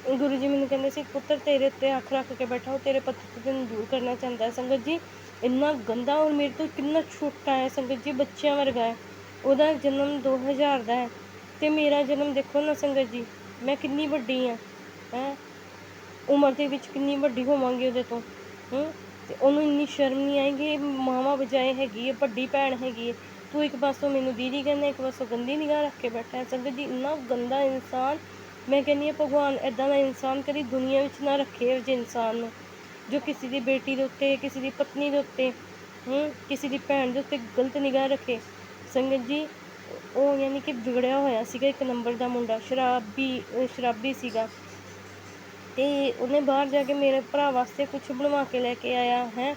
ਗੁਰੂ ਜੀ ਮੈਨੂੰ ਕਹਿੰਦੇ ਸੀ ਪੁੱਤਰ ਤੇਰੇ ਉੱਤੇ ਅੱਖ ਰੱਖ ਕੇ ਬੈਠਾ, ਉਹ ਤੇਰੇ ਪੱਥਰ ਤੈਨੂੰ ਦੂਰ ਕਰਨਾ ਚਾਹੁੰਦਾ ਹੈ। ਸੰਗਤ ਜੀ, ਇੰਨਾ ਗੰਦਾ, ਔਰ ਮੇਰੇ ਤੋਂ ਕਿੰਨਾ ਛੋਟਾ ਹੈ। ਸੰਗਤ ਜੀ, ਬੱਚਿਆਂ ਵਰਗਾ ਹੈ। ਉਹਦਾ ਜਨਮ 2000 ਦਾ ਹੈ, ਅਤੇ ਮੇਰਾ ਜਨਮ ਦੇਖੋ ਨਾ ਸੰਗਤ ਜੀ, ਮੈਂ ਕਿੰਨੀ ਵੱਡੀ ਹਾਂ, ਉਮਰ ਦੇ ਵਿੱਚ ਕਿੰਨੀ ਵੱਡੀ ਹੋਵਾਂਗੀ ਉਹਦੇ ਤੋਂ, ਅਤੇ ਉਹਨੂੰ ਇੰਨੀ ਸ਼ਰਮ ਨਹੀਂ ਆਏਗੀ। ਮਾਵਾਂ ਬਜਾਏ ਹੈਗੀ ਹੈ, ਵੱਡੀ ਭੈਣ ਹੈਗੀ ਹੈ, ਤੂੰ ਇੱਕ ਪਾਸੋਂ ਮੈਨੂੰ ਦੀਦੀ ਕਹਿੰਦਾ, ਇੱਕ ਪਾਸੋਂ ਗੰਦੀ ਨਿਗਾਹ ਰੱਖ ਕੇ ਬੈਠਾ ਹੈ। ਸੰਗਤ ਜੀ, ਇੰਨਾ ਗੰਦਾ ਇਨਸਾਨ, ਮੈਂ ਕਹਿੰਦੀ ਹਾਂ ਭਗਵਾਨ ਇੱਦਾਂ ਦਾ ਇਨਸਾਨ ਕਦੀ ਦੁਨੀਆ ਵਿੱਚ ਨਾ ਰੱਖੇ। ਇਹੋ ਜਿਹੇ ਇਨਸਾਨ ਨੂੰ, ਜੋ ਕਿਸੇ ਦੀ ਬੇਟੀ ਦੇ ਉੱਤੇ, ਕਿਸੇ ਦੀ ਪਤਨੀ ਦੇ ਉੱਤੇ, ਕਿਸੇ ਦੀ ਭੈਣ ਦੇ ਉੱਤੇ ਗਲਤ ਨਿਗਾਹ ਰੱਖੇ। ਸੰਗਤ ਜੀ, ਉਹ ਯਾਨੀ ਕਿ ਵਿਗੜਿਆ ਹੋਇਆ ਸੀਗਾ, ਇੱਕ ਨੰਬਰ ਦਾ ਮੁੰਡਾ, ਸ਼ਰਾਬੀ ਸੀਗਾ। ਤੇ ਉਹਨੇ ਬਾਹਰ ਜਾ ਕੇ ਮੇਰੇ ਭਰਾ ਵਾਸਤੇ ਕੁਝ ਬਣਵਾ ਕੇ ਲੈ ਕੇ ਆਇਆ ਹੈ,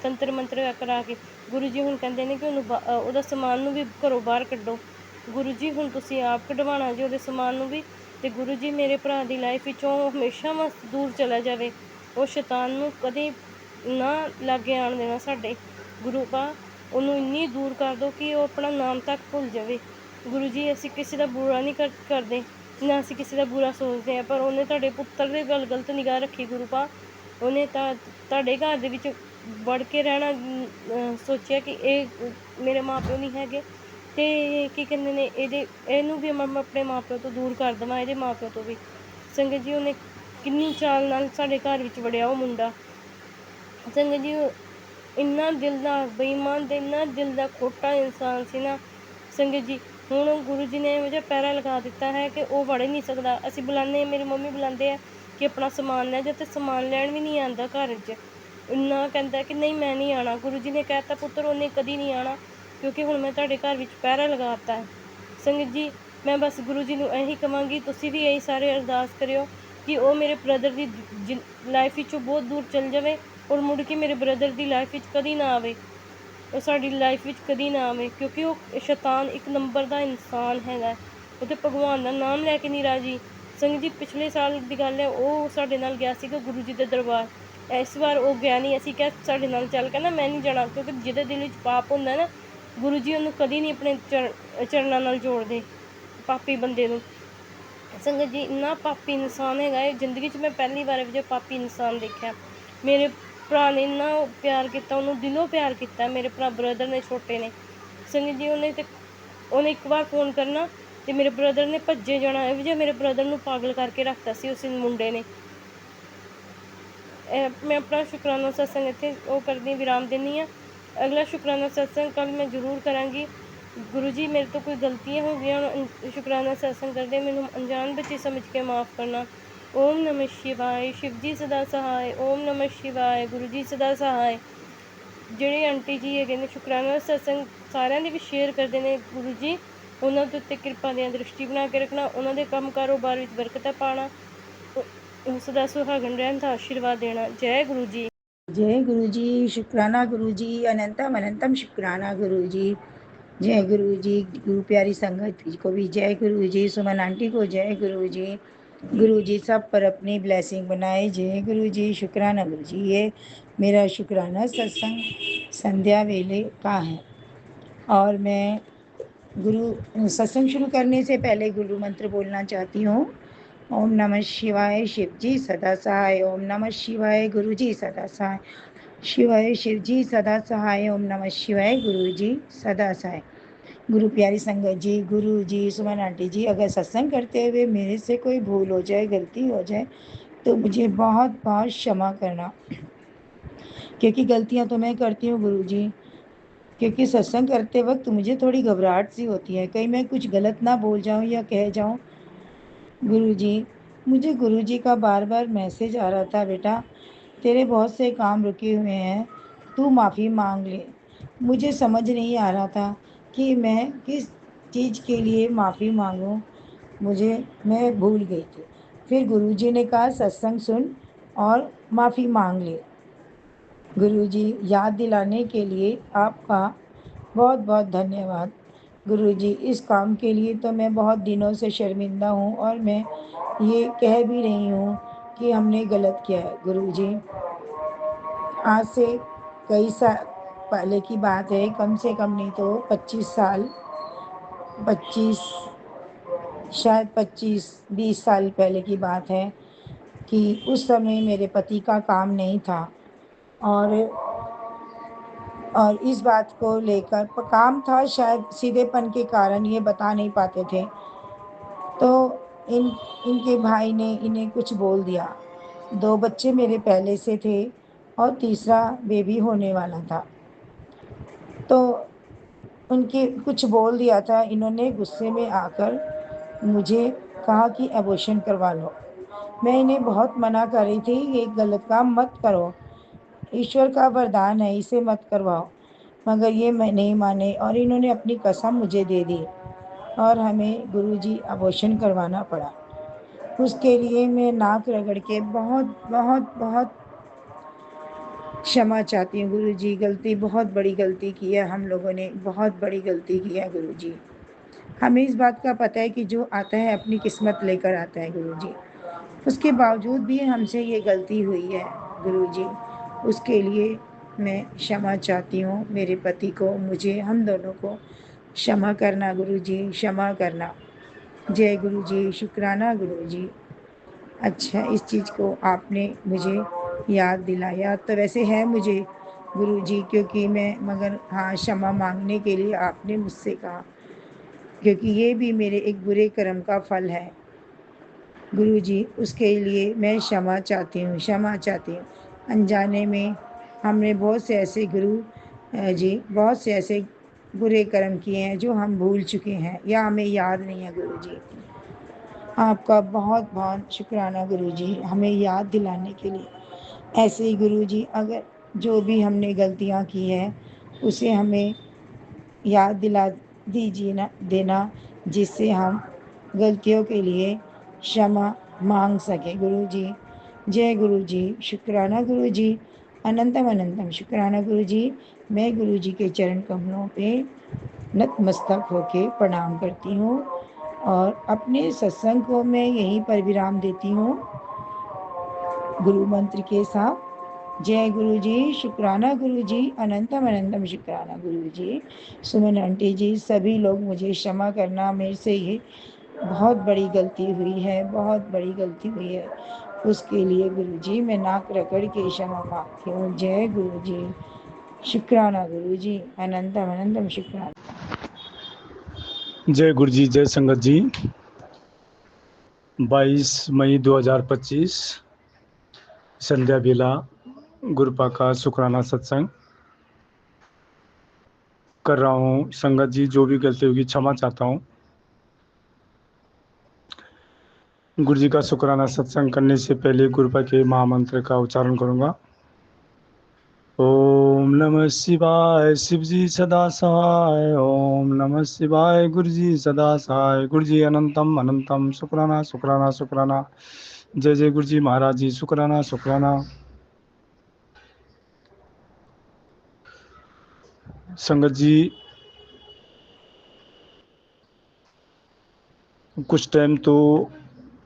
ਤੰਤਰ ਮੰਤਰ ਕਰਾ ਕੇ। ਗੁਰੂ ਜੀ ਹੁਣ ਕਹਿੰਦੇ ਨੇ ਕਿ ਉਹਨੂੰ ਉਹਦਾ ਸਮਾਨ ਨੂੰ ਵੀ ਘਰੋਂ ਬਾਹਰ ਕੱਢੋ। ਗੁਰੂ ਜੀ ਹੁਣ ਤੁਸੀਂ ਆਪ ਕਢਵਾਉਣਾ ਜੀ ਉਹਦੇ ਸਮਾਨ ਨੂੰ ਵੀ। ਤੇ ਗੁਰੂ ਜੀ ਮੇਰੇ ਭਰਾ ਦੀ ਲਾਈਫ ਵਿੱਚੋਂ ਹਮੇਸ਼ਾ ਵਾਸਤੇ ਦੂਰ ਚਲਾ ਜਾਵੇ, ਉਹ ਸ਼ੈਤਾਨ ਨੂੰ ਕਦੇ ਨਾ ਲਾਗੇ ਆਉਣ ਦੇਣਾ ਸਾਡੇ। ਗੁਰੂ ਪਾ ਉਹਨੂੰ ਇੰਨੀ ਦੂਰ ਕਰ ਦਿਓ ਕਿ ਉਹ ਆਪਣਾ ਨਾਮ ਤੱਕ ਭੁੱਲ ਜਾਵੇ। ਗੁਰੂ ਜੀ ਅਸੀਂ ਕਿਸੇ ਦਾ ਬੁਰਾ ਨਹੀਂ ਕਰਦੇ, ਨਾ ਅਸੀਂ ਕਿਸੇ ਦਾ ਬੁਰਾ ਸੋਚਦੇ ਹਾਂ, ਪਰ ਉਹਨੇ ਤੁਹਾਡੇ ਪੁੱਤਰ ਦੇ ਗੱਲ ਗਲਤ ਨਿਗਾਹ ਰੱਖੀ ਗੁਰੂ ਪਾ। ਉਹਨੇ ਤਾਂ ਤੁਹਾਡੇ ਘਰ ਦੇ ਵਿੱਚ ਵੜ ਕੇ ਰਹਿਣਾ ਸੋਚਿਆ ਕਿ ਇਹ ਮੇਰੇ ਮਾਂ ਪਿਓ ਨਹੀਂ ਹੈਗੇ, ਅਤੇ ਕੀ ਕਹਿੰਦੇ ਨੇ ਇਹਨੂੰ ਵੀ ਮੈਂ ਆਪਣੇ ਮਾਂ ਪਿਓ ਤੋਂ ਦੂਰ ਕਰ ਦੇਵਾਂ, ਇਹਦੇ ਮਾਂ ਪਿਓ ਤੋਂ ਵੀ। ਸੰਗਤ ਜੀ ਉਹਨੇ ਕਿੰਨੀ ਚਾਲ ਨਾਲ ਸਾਡੇ ਘਰ ਵਿੱਚ ਵੜਿਆ ਉਹ ਮੁੰਡਾ। ਸੰਗਤ ਜੀ ਇੰਨਾ ਦਿਲ ਦਾ ਬੇਈਮਾਨ ਅਤੇ ਇੰਨਾ ਦਿਲ ਦਾ ਖੋਟਾ ਇਨਸਾਨ ਸੀ ਨਾ ਸੰਗਤ ਜੀ। ਹੁਣ ਗੁਰੂ ਜੀ ਨੇ ਇਹੋ ਜਿਹਾ ਪਹਿਰਾ ਲਗਾ ਦਿੱਤਾ ਹੈ ਕਿ ਉਹ ਵੜ ਹੀ ਨਹੀਂ ਸਕਦਾ। ਅਸੀਂ ਬੁਲਾਉਂਦੇ, ਮੇਰੀ ਮੰਮੀ ਬੁਲਾਉਂਦੇ ਆ ਕਿ ਆਪਣਾ ਸਮਾਨ ਲੈ ਜਾ, ਅਤੇ ਸਮਾਨ ਲੈਣ ਵੀ ਨਹੀਂ ਆਉਂਦਾ ਘਰ 'ਚ। ਇੰਨਾ ਕਹਿੰਦਾ ਕਿ ਨਹੀਂ ਮੈਂ ਨਹੀਂ ਆਉਣਾ। ਗੁਰੂ ਜੀ ਨੇ ਕਹਿ ਦਿੱਤਾ ਪੁੱਤਰ ਉਹਨੇ ਕਦੀ ਨਹੀਂ ਆਉਣਾ, ਕਿਉਂਕਿ ਹੁਣ ਮੈਂ ਤੁਹਾਡੇ ਘਰ ਵਿੱਚ ਪਹਿਰਾ ਲਗਾ ਦਿੱਤਾ ਹੈ। ਸੰਗਤ ਜੀ ਮੈਂ ਬਸ ਗੁਰੂ ਜੀ ਨੂੰ ਇਹੀ ਕਹਾਂਗੀ, ਤੁਸੀਂ ਵੀ ਇਹੀ ਸਾਰੇ ਅਰਦਾਸ ਕਰਿਓ ਕਿ ਉਹ ਮੇਰੇ ਬ੍ਰਦਰ ਦੀ ਲਾਈਫ ਵਿੱਚੋਂ ਬਹੁਤ ਦੂਰ ਚਲ ਜਾਵੇ, ਔਰ ਮੁੜ ਕੇ ਮੇਰੇ ਬ੍ਰਦਰ ਦੀ ਲਾਈਫ ਵਿੱਚ ਕਦੀ ਨਾ ਆਵੇ, ਉਹ ਸਾਡੀ ਲਾਈਫ ਵਿੱਚ ਕਦੀ ਨਾ ਆਵੇ, ਕਿਉਂਕਿ ਉਹ ਸ਼ੈਤਾਨ ਇੱਕ ਨੰਬਰ ਦਾ ਇਨਸਾਨ ਹੈਗਾ। ਉਹ ਤਾਂ ਭਗਵਾਨ ਦਾ ਨਾਮ ਲੈ ਕੇ ਨਹੀਂ ਰਾਜੀ। ਸੰਗਤ ਜੀ ਪਿਛਲੇ ਸਾਲ ਦੀ ਗੱਲ ਹੈ, ਉਹ ਸਾਡੇ ਨਾਲ ਗਿਆ ਸੀਗਾ ਗੁਰੂ ਜੀ ਦੇ ਦਰਬਾਰ। ਇਸ ਵਾਰ ਉਹ ਗਿਆ ਨਹੀਂ। ਅਸੀਂ ਕਿਹਾ ਸਾਡੇ ਨਾਲ ਚੱਲ, ਕਹਿੰਦਾ ਮੈਂ ਨਹੀਂ ਜਾਣਾ, ਕਿਉਂਕਿ ਜਿਹਦੇ ਦਿਲ ਵਿੱਚ ਪਾਪ ਹੁੰਦਾ ਨਾ ਗੁਰੂ ਜੀ ਉਹਨੂੰ ਕਦੀ ਨਹੀਂ ਆਪਣੇ ਚਰਨਾਂ ਨਾਲ ਜੋੜਦੇ, ਪਾਪੀ ਬੰਦੇ ਨੂੰ। ਸੰਗਤ ਜੀ ਇੰਨਾ ਪਾਪੀ ਇਨਸਾਨ ਹੈਗਾ ਇਹ, ਜ਼ਿੰਦਗੀ 'ਚ ਮੈਂ ਪਹਿਲੀ ਵਾਰ ਇਹੋ ਜਿਹਾ ਪਾਪੀ ਇਨਸਾਨ ਦੇਖਿਆ। ਮੇਰੇ ਭਰਾ ਨੇ ਇੰਨਾ ਪਿਆਰ ਕੀਤਾ, ਉਹਨੂੰ ਦਿਲੋਂ ਪਿਆਰ ਕੀਤਾ, ਮੇਰੇ ਭਰਾ ਬ੍ਰਦਰ ਨੇ, ਛੋਟੇ ਨੇ। ਸੰਗਤ ਜੀ ਉਹਨੇ ਇੱਕ ਵਾਰ ਫੋਨ ਕਰਨਾ ਅਤੇ ਮੇਰੇ ਬ੍ਰਦਰ ਨੇ ਭੱਜੇ ਜਾਣਾ। ਇਹੋ ਜਿਹਾ ਮੇਰੇ ਬ੍ਰਦਰ ਨੂੰ ਪਾਗਲ ਕਰਕੇ ਰੱਖਤਾ ਸੀ ਉਸ ਮੁੰਡੇ ਨੇ। ਮੈਂ ਆਪਣਾ ਸ਼ੁਕਰਾਨਾ ਸਤਸੰਗ ਇੱਥੇ ਉਹ ਕਰਦੀ ਵਿਰਾਮ ਦਿੰਦੀ ਹਾਂ। ਅਗਲਾ ਸ਼ੁਕਰਾਨਾ ਸਤਸੰਗ ਕੱਲ੍ਹ ਮੈਂ ਜ਼ਰੂਰ ਕਰਾਂਗੀ। ਗੁਰੂ ਜੀ ਮੇਰੇ ਤੋਂ ਕੋਈ ਗਲਤੀਆਂ ਹੋ ਗਈਆਂ, ਸ਼ੁਕਰਾਨਾ ਸਤਸੰਗ ਕਰਦੇ ਮੈਨੂੰ ਅਣਜਾਣ ਬੱਚੇ ਸਮਝ ਕੇ ਮਾफ़ ਕਰਨਾ। ਓਮ ਨਮः ਸ਼ਿਵਾਏ। ਸ਼ਿਵ ਜੀ ਸਦਾ ਸਹਾਏ। ਓਮ ਨਮः ਸ਼ਿਵਾਏ। ਗੁਰੂ ਜੀ ਸਦਾ ਸਹਾਏ। ਜਿਹੜੇ ਆਂਟੀ ਜੀ ਹੈਗੇ ਨੇ ਸ਼ੁਕਰਾਨਾ ਸਤਸੰਗ ਸਾਰਿਆਂ ਦੇ ਵੀ ਸ਼ੇਅਰ ਕਰਦੇ ਨੇ, ਗੁਰੂ ਜੀ ਉਹਨਾਂ ਦੇ ਉੱਤੇ ਕਿਰਪਾ ਦੀਆਂ ਦ੍ਰਿਸ਼ਟੀ ਬਣਾ ਕੇ ਰੱਖਣਾ, ਉਹਨਾਂ ਦੇ ਕੰਮ ਕਾਰੋਬਾਰ ਵਿੱਚ ਬਰਕਤਾਂ ਪਾਉਣਾ, ਸਦਾ ਸੁਹਾਗਣ ਰਹਿਣ ਦਾ ਆਸ਼ੀਰਵਾਦ ਦੇਣਾ। ਜੈ ਗੁਰੂ ਜੀ। जय गुरु जी। शुक्राना गुरु जी। अनंतम अनंतम शुक्राना गुरु जी। जय गुरु जी। गुरु प्यारी संगत को भी जय गुरु जी। सुमन आंटी को जय गुरु जी। गुरु जी सब पर अपनी ब्लेसिंग बनाए। जय गुरु जी। शुक्राना गुरु जी। ये मेरा शुक्राना सत्संग संध्या वेले का है, और मैं गुरु सत्संग शुरू करने से पहले गुरु मंत्र बोलना चाहती हूँ। ओम नमः शिवाय। शिव जी सदा सहाय। ओम नमः शिवाय। गुरु जी सदा सहाय। शिवाय शिव जी सदा सहाय। ओम नमः शिवाय। गुरु जी सदा सहाय। गुरु प्यारी संगत जी, गुरु जी, सुमन आंटी जी, अगर सत्संग करते हुए मेरे से कोई भूल हो जाए, गलती हो जाए, तो मुझे बहुत बहुत क्षमा करना, क्योंकि गलतियाँ तो मैं करती हूँ गुरु जी। क्योंकि सत्संग करते वक्त मुझे थोड़ी घबराहट सी होती है, कहीं मैं कुछ गलत ना बोल जाऊँ या कह जाऊँ। गुरु जी, मुझे गुरु जी का बार बार मैसेज आ रहा था, बेटा तेरे बहुत से काम रुके हुए हैं, तू माफ़ी मांग ले। मुझे समझ नहीं आ रहा था कि मैं किस चीज़ के लिए माफ़ी मांगूं। मैं भूल गई थी। फिर गुरु जी ने कहा सत्संग सुन और माफ़ी मांग ले। गुरु जी याद दिलाने के लिए आपका बहुत बहुत धन्यवाद। गुरु जी इस काम के लिए तो मैं बहुत दिनों से शर्मिंदा हूँ, और मैं ये कह भी रही हूँ कि हमने गलत किया है। गुरु जी आज से कई साल पहले की बात है, कम से कम नहीं तो 25 साल पहले की बात है, कि उस समय मेरे पति का काम नहीं था, और इस बात को लेकर काम था, शायद सीधेपन के कारण ये बता नहीं पाते थे, तो इनके भाई ने इन्हें कुछ बोल दिया। 2 बच्चे मेरे पहले से थे और तीसरा बेबी होने वाला था, तो उनके कुछ बोल दिया था। इन्होंने गुस्से में आकर मुझे कहा कि एबॉर्शन करवा लो। मैं इन्हें बहुत मना कर रही थी, ये गलत काम मत करो, ईश्वर का वरदान है, इसे मत करवाओ, मगर ये मैं नहीं माने, और इन्होंने अपनी कसम मुझे दे दी, और हमें गुरुजी एबॉर्शन करवाना पड़ा। उसके लिए मैं नाक रगड़ के बहुत बहुत बहुत क्षमा चाहती हूँ गुरु जी। गलती, बहुत बड़ी गलती की है हम लोगों ने, बहुत बड़ी गलती की है गुरु जी। हमें इस बात का पता है कि जो आता है अपनी किस्मत लेकर आता है गुरु जी। उसके बावजूद भी हमसे ये गलती हुई है गुरु जी। उसके लिए मैं क्षमा चाहती हूँ। मेरे पति को, मुझे, हम दोनों को क्षमा करना गुरु जी, क्षमा करना। जय गुरु जी, शुक्राना गुरु जी। अच्छा, इस चीज़ को आपने मुझे याद दिलाया। तो वैसे है मुझे गुरु जी, क्योंकि मैं, मगर हाँ, क्षमा मांगने के लिए आपने मुझसे कहा, क्योंकि ये भी मेरे एक बुरे कर्म का फल है गुरु जी। उसके लिए मैं क्षमा चाहती हूँ, क्षमा चाहती हूँ। अनजाने में हमने बहुत से ऐसे गुरु जी, बहुत से ऐसे बुरे कर्म किए हैं जो हम भूल चुके हैं या हमें याद नहीं है गुरु जी। आपका बहुत बहुत शुक्राना गुरु जी, हमें याद दिलाने के लिए। ऐसे ही गुरु जी, अगर जो भी हमने गलतियाँ की हैं उसे हमें याद दिला दीजिए ना, देना, जिससे हम गलतियों के लिए क्षमा मांग सकें गुरु जी। जय गुरु जी, शुक्राना गुरु जी, अनंतम अनंतम शुक्राना गुरु जी। मैं गुरु जी के चरण कमलों पे नतमस्तक होके प्रणाम करती हूँ और अपने सत्संग को मैं यहीं पर विराम देती हूँ गुरु मंत्र के साथ। जय गुरु जी, शुक्राना गुरु जी, अनंतम अनंतम शुक्राना गुरु जी। सुमन आंटी जी, सभी लोग मुझे क्षमा करना, मेरे से ये बहुत बड़ी गलती हुई है, बहुत बड़ी गलती हुई है। उसके लिए गुरु जी मैं नाक रगड़ के क्षमा मांगती हूँ। जय गुरु जी, शुक्राना गुरु जी, अनंतम अनंतम शुक्राना। जय गुरु जी, जय संगत जी। 22 मई 2025 संध्या बेला गुरुपा का शुक्राना सत्संग कर रहा हूँ। संगत जी, जो भी गलती होगी क्षमा चाहता हूँ। गुरु जी का शुक्राना सत्संग करने से पहले गुरुपा के महामंत्र का उच्चारण करूँगा। ओम नमः शिवाय, शिव जी सदा सहाय। ओम नमः शिवाय, गुरु जी सदा सहाय। गुरु जी अनंतम अनंतम शुक्राना शुक्राना शुक्राना। जय जय गुरु जी महाराज जी, शुक्राना शुक्राना। संगत जी, कुछ टाइम तो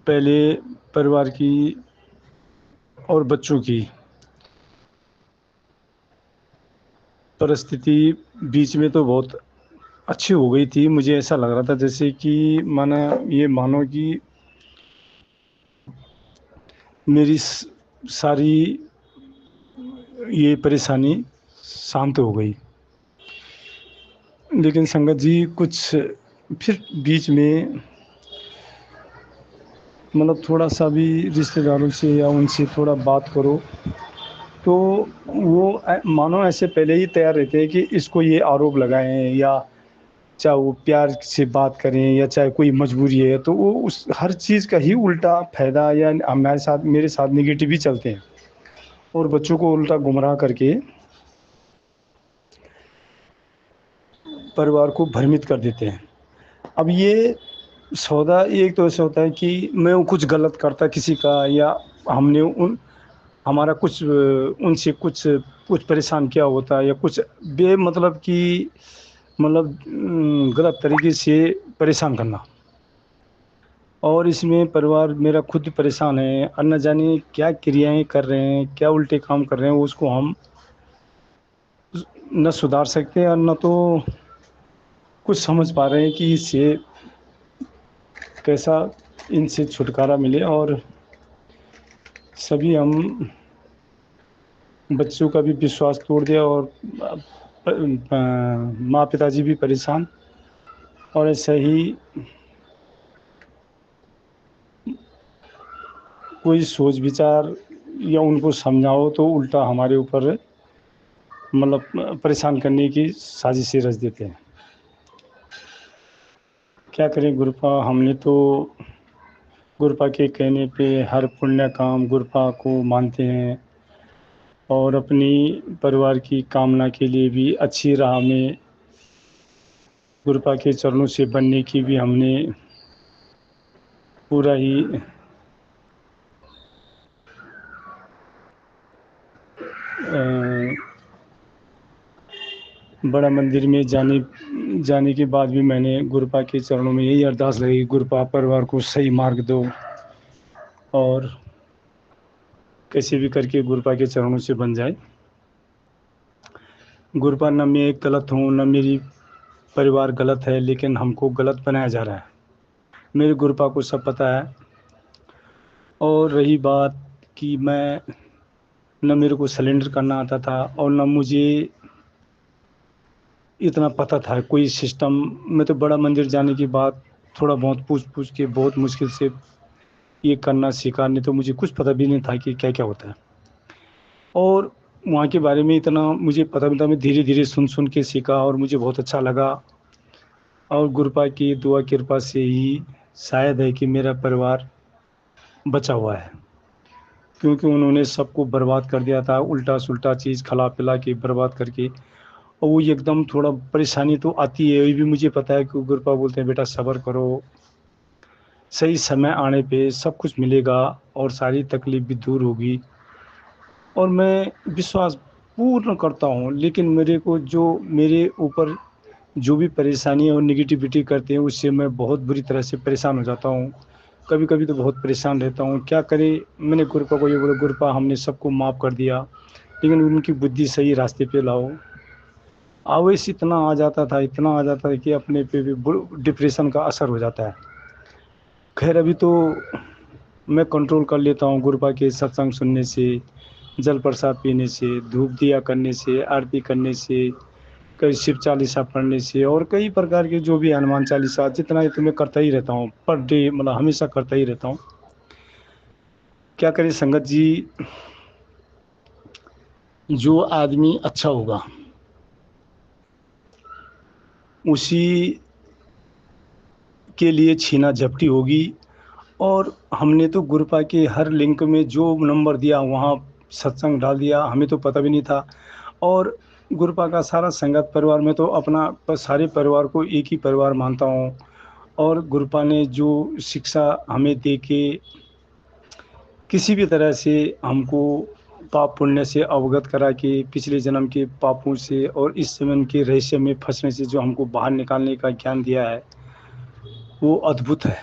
पहले परिवार की और बच्चों की परिस्थिति बीच में तो बहुत अच्छी हो गई थी। मुझे ऐसा लग रहा था जैसे कि मानो कि मेरी सारी ये परेशानी शांत हो गई। लेकिन संगत जी, कुछ फिर बीच में थोड़ा सा भी रिश्तेदारों से या उनसे थोड़ा बात करो तो वो मानो ऐसे पहले ही तैयार रहते हैं कि इसको ये आरोप लगाएं, या चाहे वो प्यार से बात करें या चाहे कोई मजबूरी है, तो वो उस हर चीज़ का ही उल्टा फायदा या मेरे साथ निगेटिव ही चलते हैं और बच्चों को उल्टा गुमराह करके परिवार को भ्रमित कर देते हैं। अब ये सौदा एक तो ऐसा होता है कि मैं कुछ गलत करता किसी का, या हमने हमारा कुछ उनसे कुछ कुछ परेशान किया होता है, या कुछ मतलब कि गलत तरीके से परेशान करना। और इसमें परिवार मेरा खुद परेशान है, और न जाने क्या क्रियाएं कर रहे हैं, क्या उल्टे काम कर रहे हैं, उसको हम न सुधार सकते हैं और न तो कुछ समझ पा रहे हैं कि इससे कैसा इनसे छुटकारा मिले। और सभी हम बच्चों का भी विश्वास तोड़ दिया और माँ पिताजी भी परेशान। और ऐसा ही कोई सोच विचार या उनको समझाओ तो उल्टा हमारे ऊपर परेशान करने की साजिशें रच देते हैं। क्या करें गुरुपा, हमने तो गुरुपा के कहने पे हर पुण्य काम गुरुपा को मानते हैं और अपनी परिवार की कामना के लिए भी अच्छी राह में गुरुपा के चरणों से बनने की भी हमने पूरा ही बड़ा मंदिर में जाने के बाद भी मैंने गुरुपा के चरणों में यही अरदास लगी, गुरुपा परिवार को सही मार्ग दो और कैसे भी करके गुरुपा के चरणों से बन जाए। गुरुपा न मैं गलत हूँ न मेरी परिवार गलत है, लेकिन हमको गलत बनाया जा रहा है। मेरे गुरुपा को सब पता है। और रही बात कि मैं न मेरे को सिलेंडर करना आता था और न मुझे इतना पता था कोई सिस्टम। मैं तो बड़ा मंदिर जाने के बाद थोड़ा बहुत पूछ के बहुत मुश्किल से ये करना सीखा, नहीं तो मुझे कुछ पता भी नहीं था कि क्या क्या होता है। और वहाँ के बारे में इतना मुझे पता भी था, मैं धीरे धीरे सुन के सीखा और मुझे बहुत अच्छा लगा। और गुरुपा की दुआ कृपा से ही शायद है कि मेरा परिवार बचा हुआ है, क्योंकि उन्होंने सबको बर्बाद कर दिया था, उल्टा सुल्टा चीज़ खिला पिला के बर्बाद करके। और वो एकदम थोड़ा परेशानी तो आती है, ये भी मुझे पता है कि गुरुपा बोलते हैं बेटा सब्र करो, सही समय आने पे सब कुछ मिलेगा और सारी तकलीफ भी दूर होगी। और मैं विश्वास पूर्ण करता हूँ, लेकिन मेरे को जो मेरे ऊपर जो भी परेशानी और निगेटिविटी करते हैं उससे मैं बहुत बुरी तरह से परेशान हो जाता हूँ। कभी कभी तो बहुत परेशान रहता हूँ, क्या करें। मैंने गुरुपा को ये बोला, गुरुपा हमने सबको माफ़ कर दिया, लेकिन उनकी बुद्धि सही रास्ते पे लाओ। आवेश इतना आ जाता था कि अपने पे भी डिप्रेशन का असर हो जाता है। खैर अभी तो मैं कंट्रोल कर लेता हूँ गुरुपा के सत्संग सुनने से, जल प्रसाद पीने से, धूप दिया करने से, आरती करने से, कई शिव चालीसा पढ़ने से और कई प्रकार के जो भी हनुमान चालीसा जितना है तो मैं करता ही रहता हूँ, पर डे मतलब हमेशा करता ही रहता हूँ। क्या करें संगत जी, जो आदमी अच्छा होगा उसी के लिए छीना झपटी होगी। और हमने तो गुरुपा के हर लिंक में जो नंबर दिया वहाँ सत्संग डाल दिया, हमें तो पता भी नहीं था। और गुरुपा का सारा संगत परिवार में तो अपना सारे परिवार को एक ही परिवार मानता हूँ। और गुरुपा ने जो शिक्षा हमें दे के किसी भी तरह से हमको पाप पुण्य से अवगत करा के पिछले जन्म के पापों से और इस जन्म के रहस्य में फंसने से जो हमको बाहर निकालने का ज्ञान दिया है वो अद्भुत है।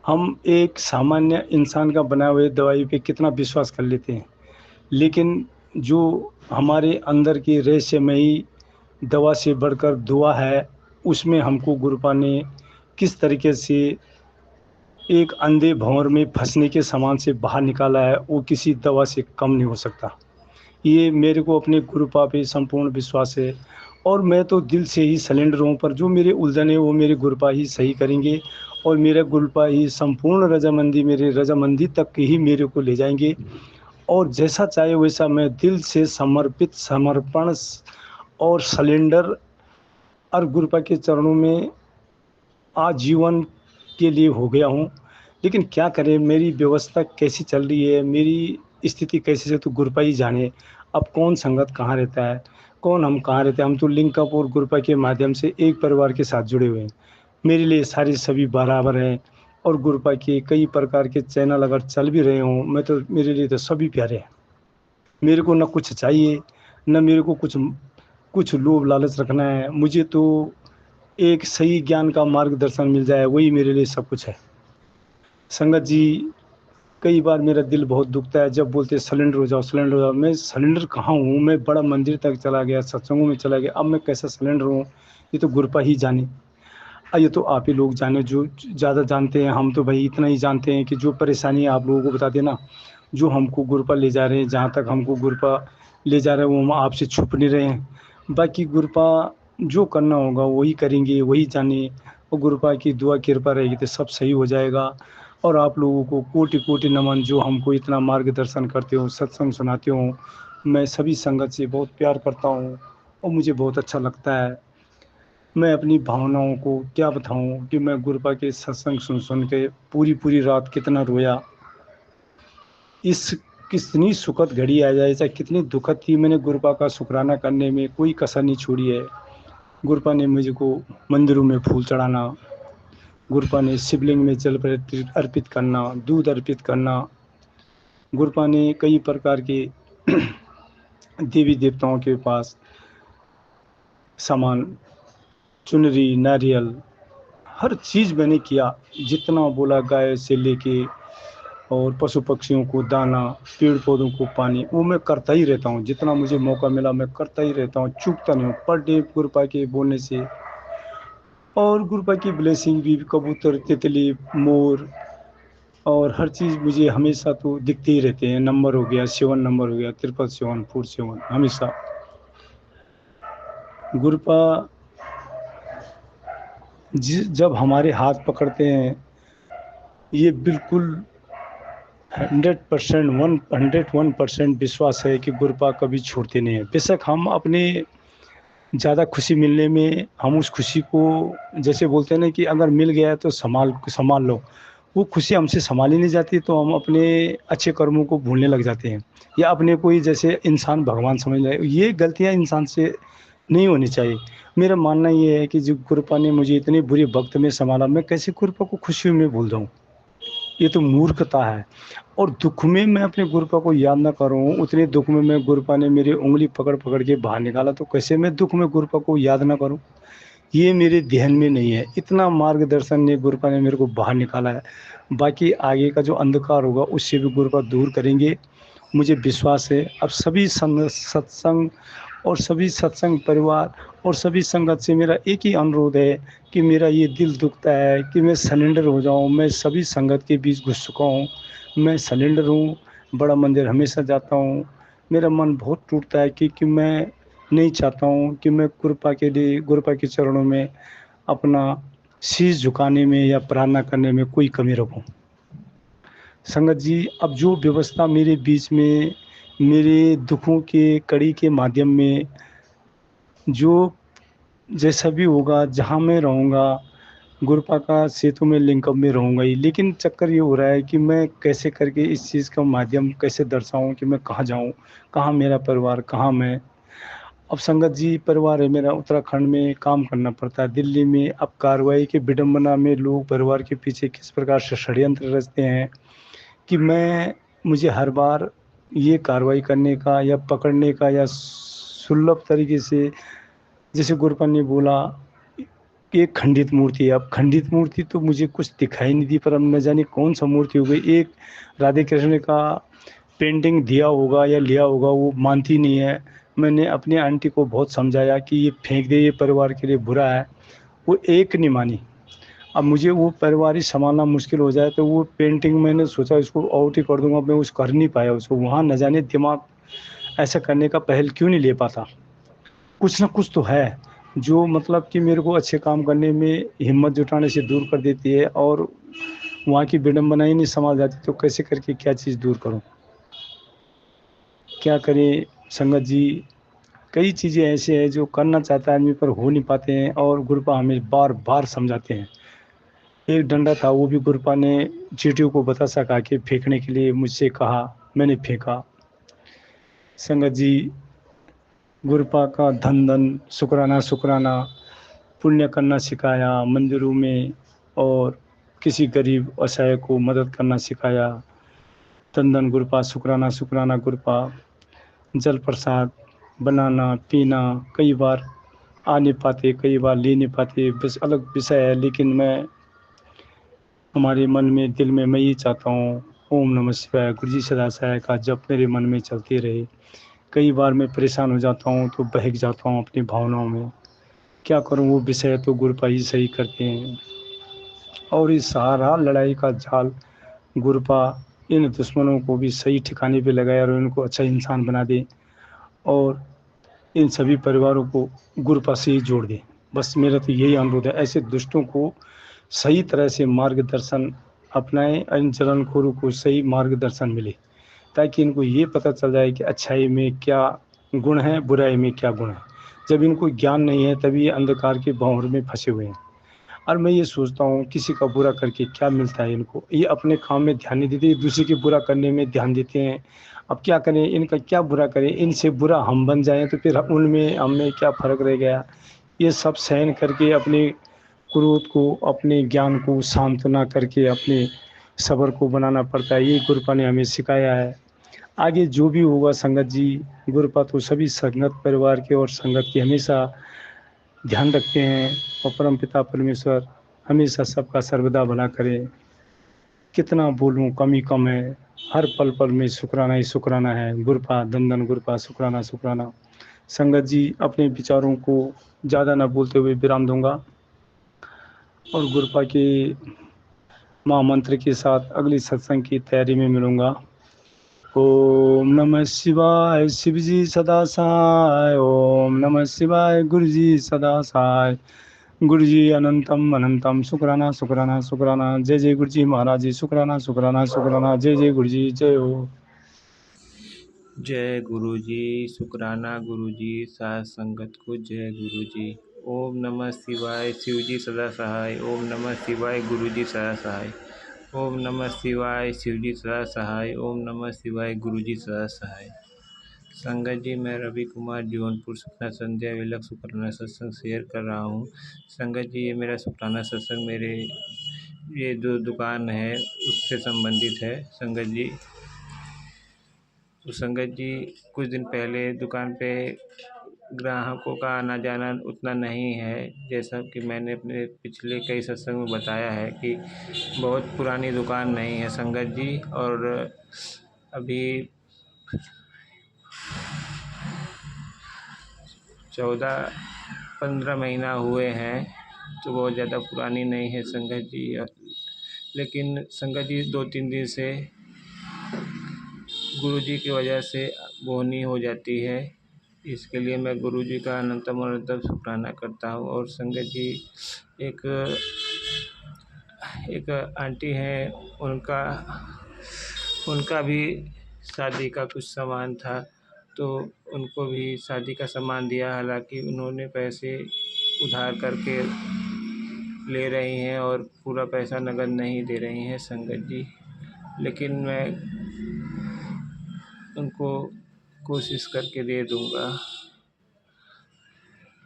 हम एक सामान्य इंसान का बनाए हुए दवाई पे कितना विश्वास कर लेते हैं, लेकिन जो हमारे अंदर की रहस्यमयी दवा से बढ़कर दुआ है, उसमें हमको गुरुपा ने किस तरीके से एक अंधे भंवर में फंसने के समान से बाहर निकाला है, वो किसी दवा से कम नहीं हो सकता। ये मेरे को अपने गुरुपा पे संपूर्ण विश्वास है। और मैं तो दिल से ही सिलेंडर हूँ, पर जो मेरे उलझन है वो मेरे गुरुपा ही सही करेंगे और मेरा गुरुपा ही संपूर्ण रजामंदी मेरे रजामंदी तक ही मेरे को ले जाएंगे। और जैसा चाहे वैसा मैं दिल से समर्पण और सिलेंडर और गुरुपा के चरणों में आजीवन के लिए हो गया हूँ। लेकिन क्या करें, मेरी व्यवस्था कैसी चल रही है, मेरी स्थिति कैसी है, तो गुरुपा ही जाने। अब कौन संगत कहाँ रहता है, कौन हम कहाँ रहते हैं। हम तो लिंकअप और गुरुपा के माध्यम से एक परिवार के साथ जुड़े हुए हैं। मेरे लिए सारे सभी बराबर हैं। और गुरुपा के कई प्रकार के चैनल अगर चल भी रहे हों, मैं तो मेरे लिए तो सभी प्यारे हैं। मेरे को न कुछ चाहिए, न मेरे को कुछ लोभ लालच रखना है। मुझे तो एक सही ज्ञान का मार्गदर्शन मिल जाए, वही मेरे लिए सब कुछ है। संगत जी, कई बार मेरा दिल बहुत दुखता है जब बोलते सिलेंडर हो जाओ, सिलेंडर हो जाओ। मैं सिलेंडर कहाँ हूँ, मैं बड़ा मंदिर तक चला गया, सत्संगों में चला गया, अब मैं कैसा सिलेंडर हूँ, ये तो गुरुपा ही जाने। ये तो आप ही लोग जाने जो ज़्यादा जानते हैं। हम तो भाई इतना ही जानते हैं कि जो परेशानी आप लोगों को बता देना, जो हमको गुरुपा ले जा रहे हैं, जहाँ तक हमको गुरुपा ले जा रहे हैं वो हम आपसे छुप नहीं रहे हैं। बाकी गुरुपा जो करना होगा वही करेंगे, वही जाने। और गुरुपा की दुआ कृपा रहेगी तो सब सही हो जाएगा। और आप लोगों को कोटि कोटि नमन, जो हमको इतना मार्गदर्शन करते हो, सत्संग सुनाते हो। मैं सभी संगत से बहुत प्यार करता हूँ और मुझे बहुत अच्छा लगता है। मैं अपनी भावनाओं को क्या बताऊं कि मैं गुरुपा के सत्संग सुन के पूरी रात कितना रोया। इस कितनी सुखद घड़ी आ जाए, चाहे कितनी दुखद थी, मैंने गुरुपा का शुक्राना करने में कोई कसर नहीं छोड़ी है। गुरुपा ने मुझको मंदिरों में फूल चढ़ाना, गुरुपा ने शिवलिंग में जल अर्पित करना, दूध अर्पित करना, गुरुपा ने कई प्रकार के देवी देवताओं के पास सामान, चुनरी, नारियल, हर चीज़ मैंने किया। जितना बोला गाय से लेके और पशु पक्षियों को दाना, पेड़ पौधों को पानी, वो मैं करता ही रहता हूँ। जितना मुझे मौका मिला मैं करता ही रहता हूँ, चूकता नहीं हूँ। पर डे गुरुपा के बोलने से और गुरुपा की ब्लेसिंग भी, कबूतर, तितली, मोर और हर चीज़ मुझे हमेशा तो दिखते ही रहते हैं। नंबर हो गया, 7 नंबर हो गया, 777, 47 हमेशा। गुरुपा जब हमारे हाथ पकड़ते हैं, ये बिल्कुल 101% विश्वास है कि गुरुपा कभी छोड़ते नहीं है। बेशक हम अपने ज़्यादा खुशी मिलने में हम उस खुशी को, जैसे बोलते हैं ना कि अगर मिल गया है तो संभाल लो, वो खुशी हमसे संभाली नहीं जाती, तो हम अपने अच्छे कर्मों को भूलने लग जाते हैं या अपने को ही जैसे इंसान भगवान समझ ले। ये गलतियाँ इंसान से नहीं होनी चाहिए। मेरा मानना ये है कि जो गुरुपा ने मुझे इतने बुरे वक्त में संभाला, मैं कैसे गुरुपा को खुशियों में भूल जाऊँ? ये तो मूर्खता है। और दुख में मैं अपने गुरुपा को याद ना करूँ, उतने दुख में मैं गुरुपा ने मेरी उंगली पकड़ पकड़ के बाहर निकाला, तो कैसे मैं दुख में गुरुपा को याद ना करूँ? ये मेरे ध्यान में नहीं है। इतना मार्गदर्शन ने गुरुपा ने मेरे को बाहर निकाला है। बाकी आगे का जो अंधकार होगा उससे भी गुरुपा दूर करेंगे, मुझे विश्वास है। अब सभी सत्संग और सभी सत्संग परिवार और सभी संगत से मेरा एक ही अनुरोध है कि मेरा ये दिल दुखता है कि मैं सरेंडर हो जाऊँ। मैं सभी संगत के बीच घुस चुका हूँ, मैं सरेंडर हूँ। बड़ा मंदिर हमेशा जाता हूँ, मेरा मन बहुत टूटता है क्योंकि मैं नहीं चाहता हूँ कि मैं गुरुपा के लिए, गुरुपा के चरणों में अपना शीश झुकाने में या प्रार्थना करने में कोई कमी रखूँ। संगत जी, अब जो व्यवस्था मेरे बीच में, मेरे दुखों के कड़ी के माध्यम में जो जैसा भी होगा, जहाँ मैं रहूँगा, गुरुपा का सेतु में लिंकअप में रहूँगा ही। लेकिन चक्कर ये हो रहा है कि मैं कैसे करके इस चीज़ का माध्यम कैसे दर्शाऊँ कि मैं कहाँ जाऊँ, कहाँ मेरा परिवार, कहाँ मैं। अब संगत जी, परिवार है मेरा उत्तराखंड में, काम करना पड़ता है दिल्ली में। अब कार्रवाई की विडंबना में लोग परिवार के पीछे किस प्रकार से षड्यंत्र रचते हैं कि मुझे हर बार ये कार्रवाई करने का या पकड़ने का या सुलभ तरीके से, जैसे गुरुपा ने बोला कि एक खंडित मूर्ति है। अब खंडित मूर्ति तो मुझे कुछ दिखाई नहीं दी, पर अब न जाने कौन सा मूर्ति हो गई। एक राधे कृष्ण का पेंटिंग दिया होगा या लिया होगा, वो मानती नहीं है। मैंने अपनी आंटी को बहुत समझाया कि ये फेंक दे, ये परिवार के लिए बुरा है, वो एक नहीं मानी। अब मुझे वो परिवार ही संभालना मुश्किल हो जाए, तो वो पेंटिंग मैंने सोचा इसको आउट ही कर दूंगा। मैं उस कर नहीं पाया उसको, वहाँ न जाने दिमाग ऐसा करने का पहल क्यों नहीं ले पाता। कुछ ना कुछ तो है जो मतलब कि मेरे को अच्छे काम करने में हिम्मत जुटाने से दूर कर देती है, और वहाँ की विडंबना ही नहीं संभाल जाती, तो कैसे करके क्या चीज़ दूर करूँ, क्या करें संगत जी। कई चीज़ें ऐसे हैं जो करना चाहता है आदमी पर हो नहीं पाते हैं, और गुरुपा हमें बार बार समझाते हैं। एक डंडा था, वो भी गुरुपा ने चींटियों को बतासा खा के फेंकने के लिए मुझसे कहा, मैंने फेंका। संगत जी, गुरुपा का धन धन शुक्राना शुक्राना, पुण्य करना सिखाया मंदिरों में, और किसी गरीब असहाय को मदद करना सिखाया। धन धन गुरुपा, शुक्राना शुक्राना गुरुपा। जल प्रसाद बनाना पीना, कई बार आ नहीं पाते, कई बार ले नहीं पाते, बस अलग विषय है। लेकिन मैं हमारे मन में, दिल में मैं ये चाहता हूँ, ओम नमः शिवाय, गुरु जी सदा सहाय का जब मेरे मन में चलते रहे। कई बार मैं परेशान हो जाता हूँ तो बहक जाता हूँ अपनी भावनाओं में, क्या करूँ, वो विषय तो गुरुपा ही सही करते हैं। और इस सारा लड़ाई का जाल गुरुपा इन दुश्मनों को भी सही ठिकाने पे लगाए और उनको अच्छा इंसान बना दे, और इन सभी परिवारों को गुरुपा से ही जोड़ दे। बस मेरा तो यही अनुरोध है। ऐसे दुष्टों को सही तरह से मार्गदर्शन अपनाएं, इन चरणखोरों को सही मार्गदर्शन मिले, ताकि इनको ये पता चल जाए कि अच्छाई में क्या गुण है, बुराई में क्या गुण है। जब इनको ज्ञान नहीं है तभी ये अंधकार के भंवर में फंसे हुए हैं। और मैं ये सोचता हूँ किसी का बुरा करके क्या मिलता है इनको, ये अपने काम में ध्यान नहीं देते, दूसरे के बुरा करने में ध्यान देते हैं। अब क्या करें, इनका क्या बुरा करें, इनसे बुरा हम बन जाएं तो फिर उनमें हमें क्या फ़र्क रह गया। ये सब सहन करके अपने क्रोध को, अपने ज्ञान को सांत्वना करके अपने सब्र को बनाना पड़ता है। ये गुरुपा ने हमें सिखाया है। आगे जो भी होगा संगत जी, गुरुपा तो सभी संगत परिवार के और संगत की हमेशा ध्यान रखते हैं और परमपिता परमेश्वर हमेशा सबका सर्वदा भला करे। कितना बोलूं कम ही कम है, हर पल पल में शुक्राना ही शुक्राना है। गुरपा दंदन गुरपा शुक्राना शुक्राना। संगत जी, अपने विचारों को ज़्यादा न बोलते हुए विराम दूंगा और गुरपा के महामंत्र के साथ अगली सत्संग की तैयारी में मिलूंगा। ओम नमः शिवाय, शिव जी सदा सहाय। ओम नमः शिवाय, गुरु जी सदा सहाय। गुरु जी अनंतम अनंतम शुक्राना शुक्राना शुक्राना। जय जय गुरु जी महाराज जी, शुक्राना शुक्राना शुक्राना। जय जय गुरु जी, जय हो। जय गुरु जी, शुक्राना गुरु जी, साथ संगत को जय गुरु जी। ओम नमः शिवाय, शिव जी सदा सहाय। ओम नमः शिवाय, गुरु जी सदा सहाय। ओम नमः शिवाय, शिव जी सदा सहाय। ओम नमः शिवाय, गुरु जी सदा सहाय। संगत जी, मैं रवि कुमार जौनपुर सपना संध्या विलक शुक्राना सत्संग शेयर कर रहा हूँ। संगत जी, ये मेरा शुक्राना सत्संग मेरे ये जो दुकान है उससे संबंधित है। संगत जी, तो संगत जी, कुछ दिन पहले दुकान पे ग्राहकों का आना जाना उतना नहीं है, जैसा कि मैंने अपने पिछले कई सत्संग में बताया है कि बहुत पुरानी दुकान नहीं है संगत जी, और अभी 14-15 महीना हुए हैं, तो बहुत ज़्यादा पुरानी नहीं है संगत जी। लेकिन संगत जी, 2-3 दिन से गुरुजी की वजह से बोहनी हो जाती है। इसके लिए मैं गुरुजी का अनंतम अनंतम शुक्राना करता हूँ। और संगत जी, एक आंटी हैं, उनका भी शादी का कुछ सामान था, तो उनको भी शादी का सामान दिया। हालांकि उन्होंने पैसे उधार करके ले रही हैं और पूरा पैसा नगद नहीं दे रही हैं संगत जी, लेकिन मैं उनको कोशिश करके दे दूंगा।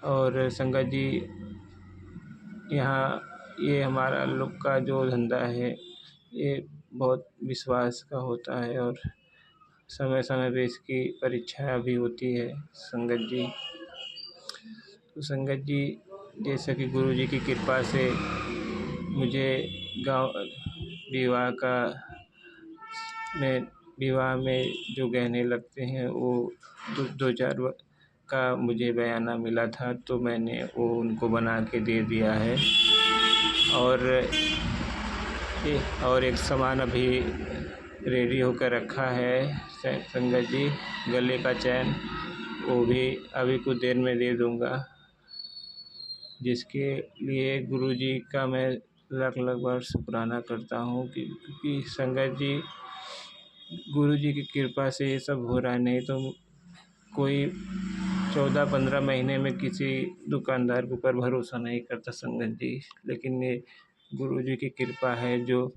और संगत जी, यहाँ ये हमारा लोग का जो धंधा है ये बहुत विश्वास का होता है और समय समय पे इसकी परीक्षा भी होती है संगत जी। तो संगत जी, जैसा कि गुरु जी की कृपा से मुझे गाँव विवाह में जो गहने लगते हैं वो 2-4 का मुझे बयाना मिला था, तो मैंने वो उनको बना के दे दिया है। और एक सामान अभी रेडी होकर रखा है संगत जी, गले का चैन, वो भी अभी कुछ देर में दे दूंगा, जिसके लिए गुरुजी का मैं लाख लाख बार शुक्राना करता हूँ। क्योंकि संगत जी, गुरुजी की कृपा से ये सब हो रहा है, नहीं तो कोई 14-15 महीने में किसी दुकानदार के ऊपर भरोसा नहीं करता संगत जी। लेकिन ये गुरुजी की कृपा है जो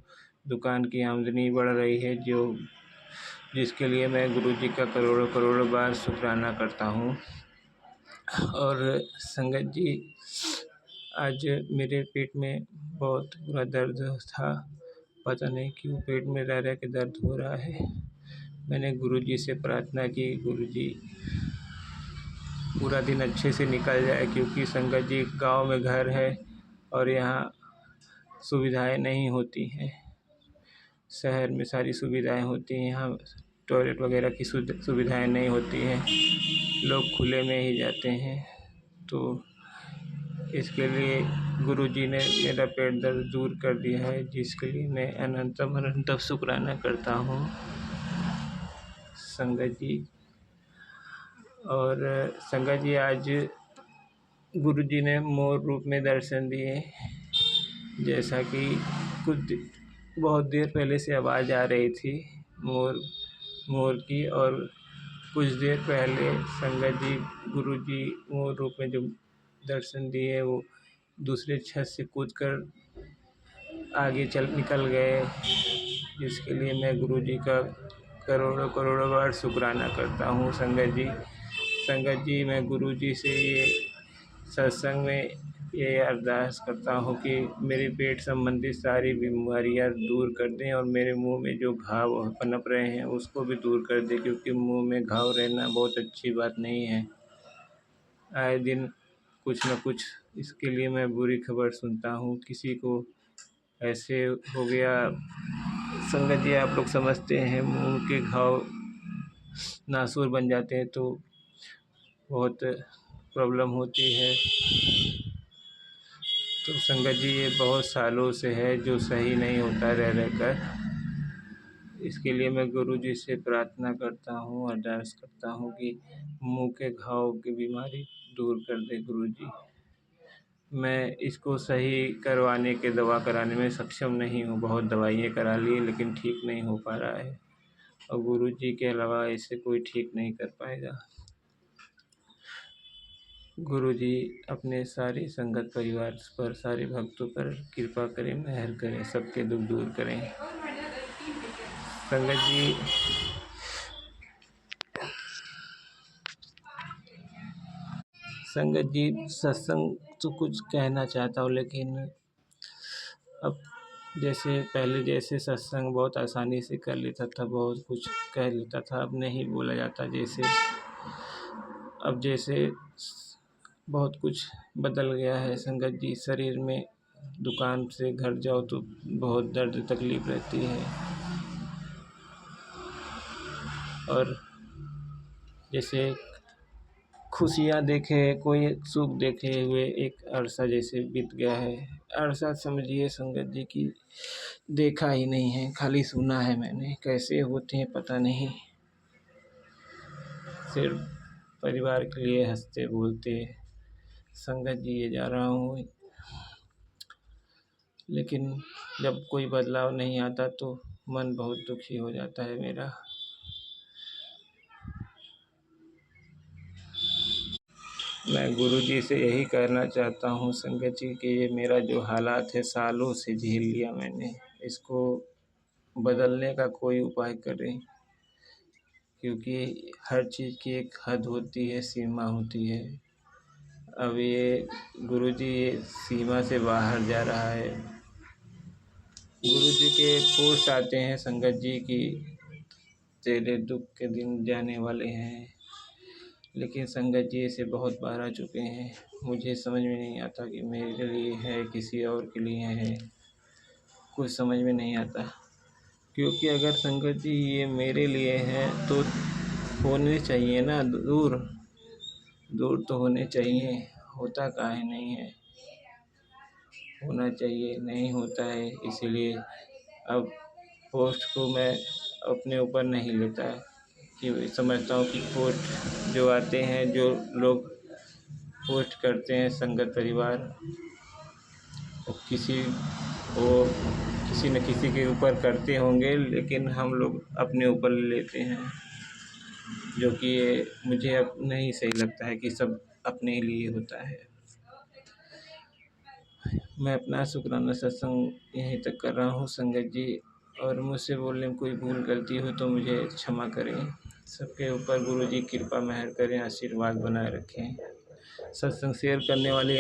दुकान की आमदनी बढ़ रही है, जिसके लिए मैं गुरुजी का करोड़ों करोड़ों बार शुक्राना करता हूँ। और संगत जी, आज मेरे पेट में बहुत बुरा दर्द था, पता नहीं क्यों पेट में रह रह के दर्द हो रहा है। मैंने गुरुजी से प्रार्थना की, गुरुजी पूरा दिन अच्छे से निकल जाए, क्योंकि संगत जी गांव में घर है और यहाँ सुविधाएं नहीं होती हैं। शहर में सारी सुविधाएं होती हैं, यहाँ टॉयलेट वगैरह की सुविधाएं नहीं होती हैं, लोग खुले में ही जाते हैं। तो इसके लिए गुरुजी ने मेरा पेट दर्द दूर कर दिया है, जिसके लिए मैं अनंतम अनंतम शुक्राना करता हूँ संगत जी। और संगत जी, आज गुरुजी ने मोर रूप में दर्शन दिए, जैसा कि बहुत देर पहले से आवाज़ आ रही थी मोर की, और कुछ देर पहले संगत जी गुरुजी मोर रूप में जो दर्शन दिए वो दूसरे छत से कूदकर आगे निकल गए, जिसके लिए मैं गुरुजी का करोड़ों करोड़ों बार शुक्राना करता हूँ संगत जी। संगत जी, मैं गुरुजी से ये सत्संग में ये अरदास करता हूँ कि मेरे पेट संबंधी सारी बीमारियाँ दूर कर दें और मेरे मुंह में जो घाव पनप रहे हैं उसको भी दूर कर दें, क्योंकि मुंह में घाव रहना बहुत अच्छी बात नहीं है। आए दिन कुछ न कुछ इसके लिए मैं बुरी खबर सुनता हूँ। किसी को ऐसे हो गया, संगत जी आप लोग समझते हैं, मुंह के घाव नासूर बन जाते हैं तो बहुत प्रॉब्लम होती है। तो संगत जी ये बहुत सालों से है जो सही नहीं होता रह कर। इसके लिए मैं गुरु जी से प्रार्थना करता हूँ, अरदास करता हूँ कि मुंह के घाव की बीमारी दूर कर दे गुरु जी। मैं इसको सही करवाने के दवा कराने में सक्षम नहीं हूँ, बहुत दवाइयाँ करा ली लेकिन ठीक नहीं हो पा रहा है, और गुरु जी के अलावा इसे कोई ठीक नहीं कर पाएगा। गुरु जी अपने सारी संगत परिवार पर, सारे भक्तों पर कृपा करें, मेहर करें, सबके दुख दूर करें। संगत जी सत्संग तो कुछ कहना चाहता हूँ, लेकिन अब जैसे पहले जैसे सत्संग बहुत आसानी से कर लेता था, बहुत कुछ कह लेता था, अब नहीं बोला जाता। अब जैसे बहुत कुछ बदल गया है संगत जी। शरीर में दुकान से घर जाओ तो बहुत दर्द तकलीफ रहती है, और जैसे खुशियाँ देखे, कोई सुख देखे हुए एक अरसा जैसे बीत गया है। अरसा समझिए संगत जी की देखा ही नहीं है, खाली सुना है मैंने, कैसे होते हैं पता नहीं। सिर्फ परिवार के लिए हंसते बोलते संगत जी ये जा रहा हूँ, लेकिन जब कोई बदलाव नहीं आता तो मन बहुत दुखी हो जाता है मेरा। मैं गुरु जी से यही कहना चाहता हूँ संगत जी कि ये मेरा जो हालात है सालों से झेल लिया मैंने, इसको बदलने का कोई उपाय करें, क्योंकि हर चीज़ की एक हद होती है, सीमा होती है। अब ये गुरु जी ये सीमा से बाहर जा रहा है। गुरु जी के पोस्ट आते हैं संगत जी की तेरे दुख के दिन जाने वाले हैं, लेकिन संगत जी इसे बहुत बार आ चुके हैं। मुझे समझ में नहीं आता कि मेरे लिए है किसी और के लिए है, कुछ समझ में नहीं आता। क्योंकि अगर संगत जी ये मेरे लिए है तो होने चाहिए ना, दूर दूर तो होने चाहिए, होता काहे नहीं है, होना चाहिए, नहीं होता है। इसीलिए अब पोस्ट को मैं अपने ऊपर नहीं लेता, कि समझता हूँ कि पोस्ट जो आते हैं, जो लोग पोस्ट करते हैं संगत परिवार, वो किसी न किसी के ऊपर करते होंगे, लेकिन हम लोग अपने ऊपर ले लेते हैं, जो कि ये मुझे अब नहीं सही लगता है कि सब अपने लिए होता है। मैं अपना शुक्राना सत्संग यहीं तक कर रहा हूँ संगत जी, और मुझसे बोलने में कोई भूल गलती हो तो मुझे क्षमा करें। सबके ऊपर गुरु जी कृपा मेहर करें, आशीर्वाद बनाए रखें। सत्संग शेयर करने वाली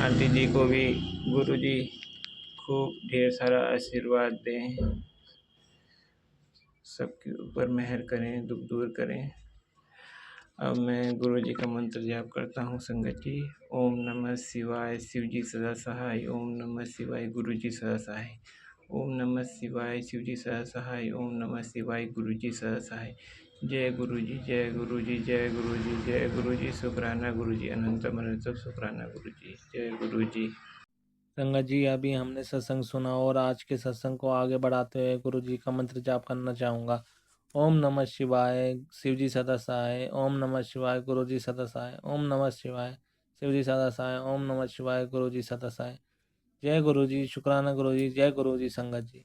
आंटी जी को भी गुरु जी खूब ढेर सारा आशीर्वाद दें, सबके ऊपर मेहर करें, दुख दूर करें। अब मैं गुरु जी का मंत्र जाप करता हूँ संगत जी। ओम नमः शिवाय, शिव जी सदा सहाय। ओम नमः शिवाय, गुरु जी सदा सहाय। ओम नमः शिवाय, शिव जी सदा सहाय। ओम नमः शिवाय, गुरु जी सदा सहाय। जय गुरु जी, जय गुरु जी, जय गुरु जी, जय गुरु जी। शुक्राना गुरु जी, अनंतम अनंतम शुक्राना गुरु जी, जय गुरु जी। संगत जी अभी हमने सत्संग सुना, और आज के सत्संग को आगे बढ़ाते हुए गुरु जी का मंत्र जाप करना चाहूँगा। ओम नमः शिवाय, शिव जी सदा सहाय। ओम नमः शिवाय, गुरु जी सदा सहाय। ओम नमः शिवाय, शिव जी सदा सहाय। ओम नमः शिवाय, गुरु जी सदा सहाय। जय गुरु जी, शुक्राना गुरु जी, जय गुरु जी संगत जी।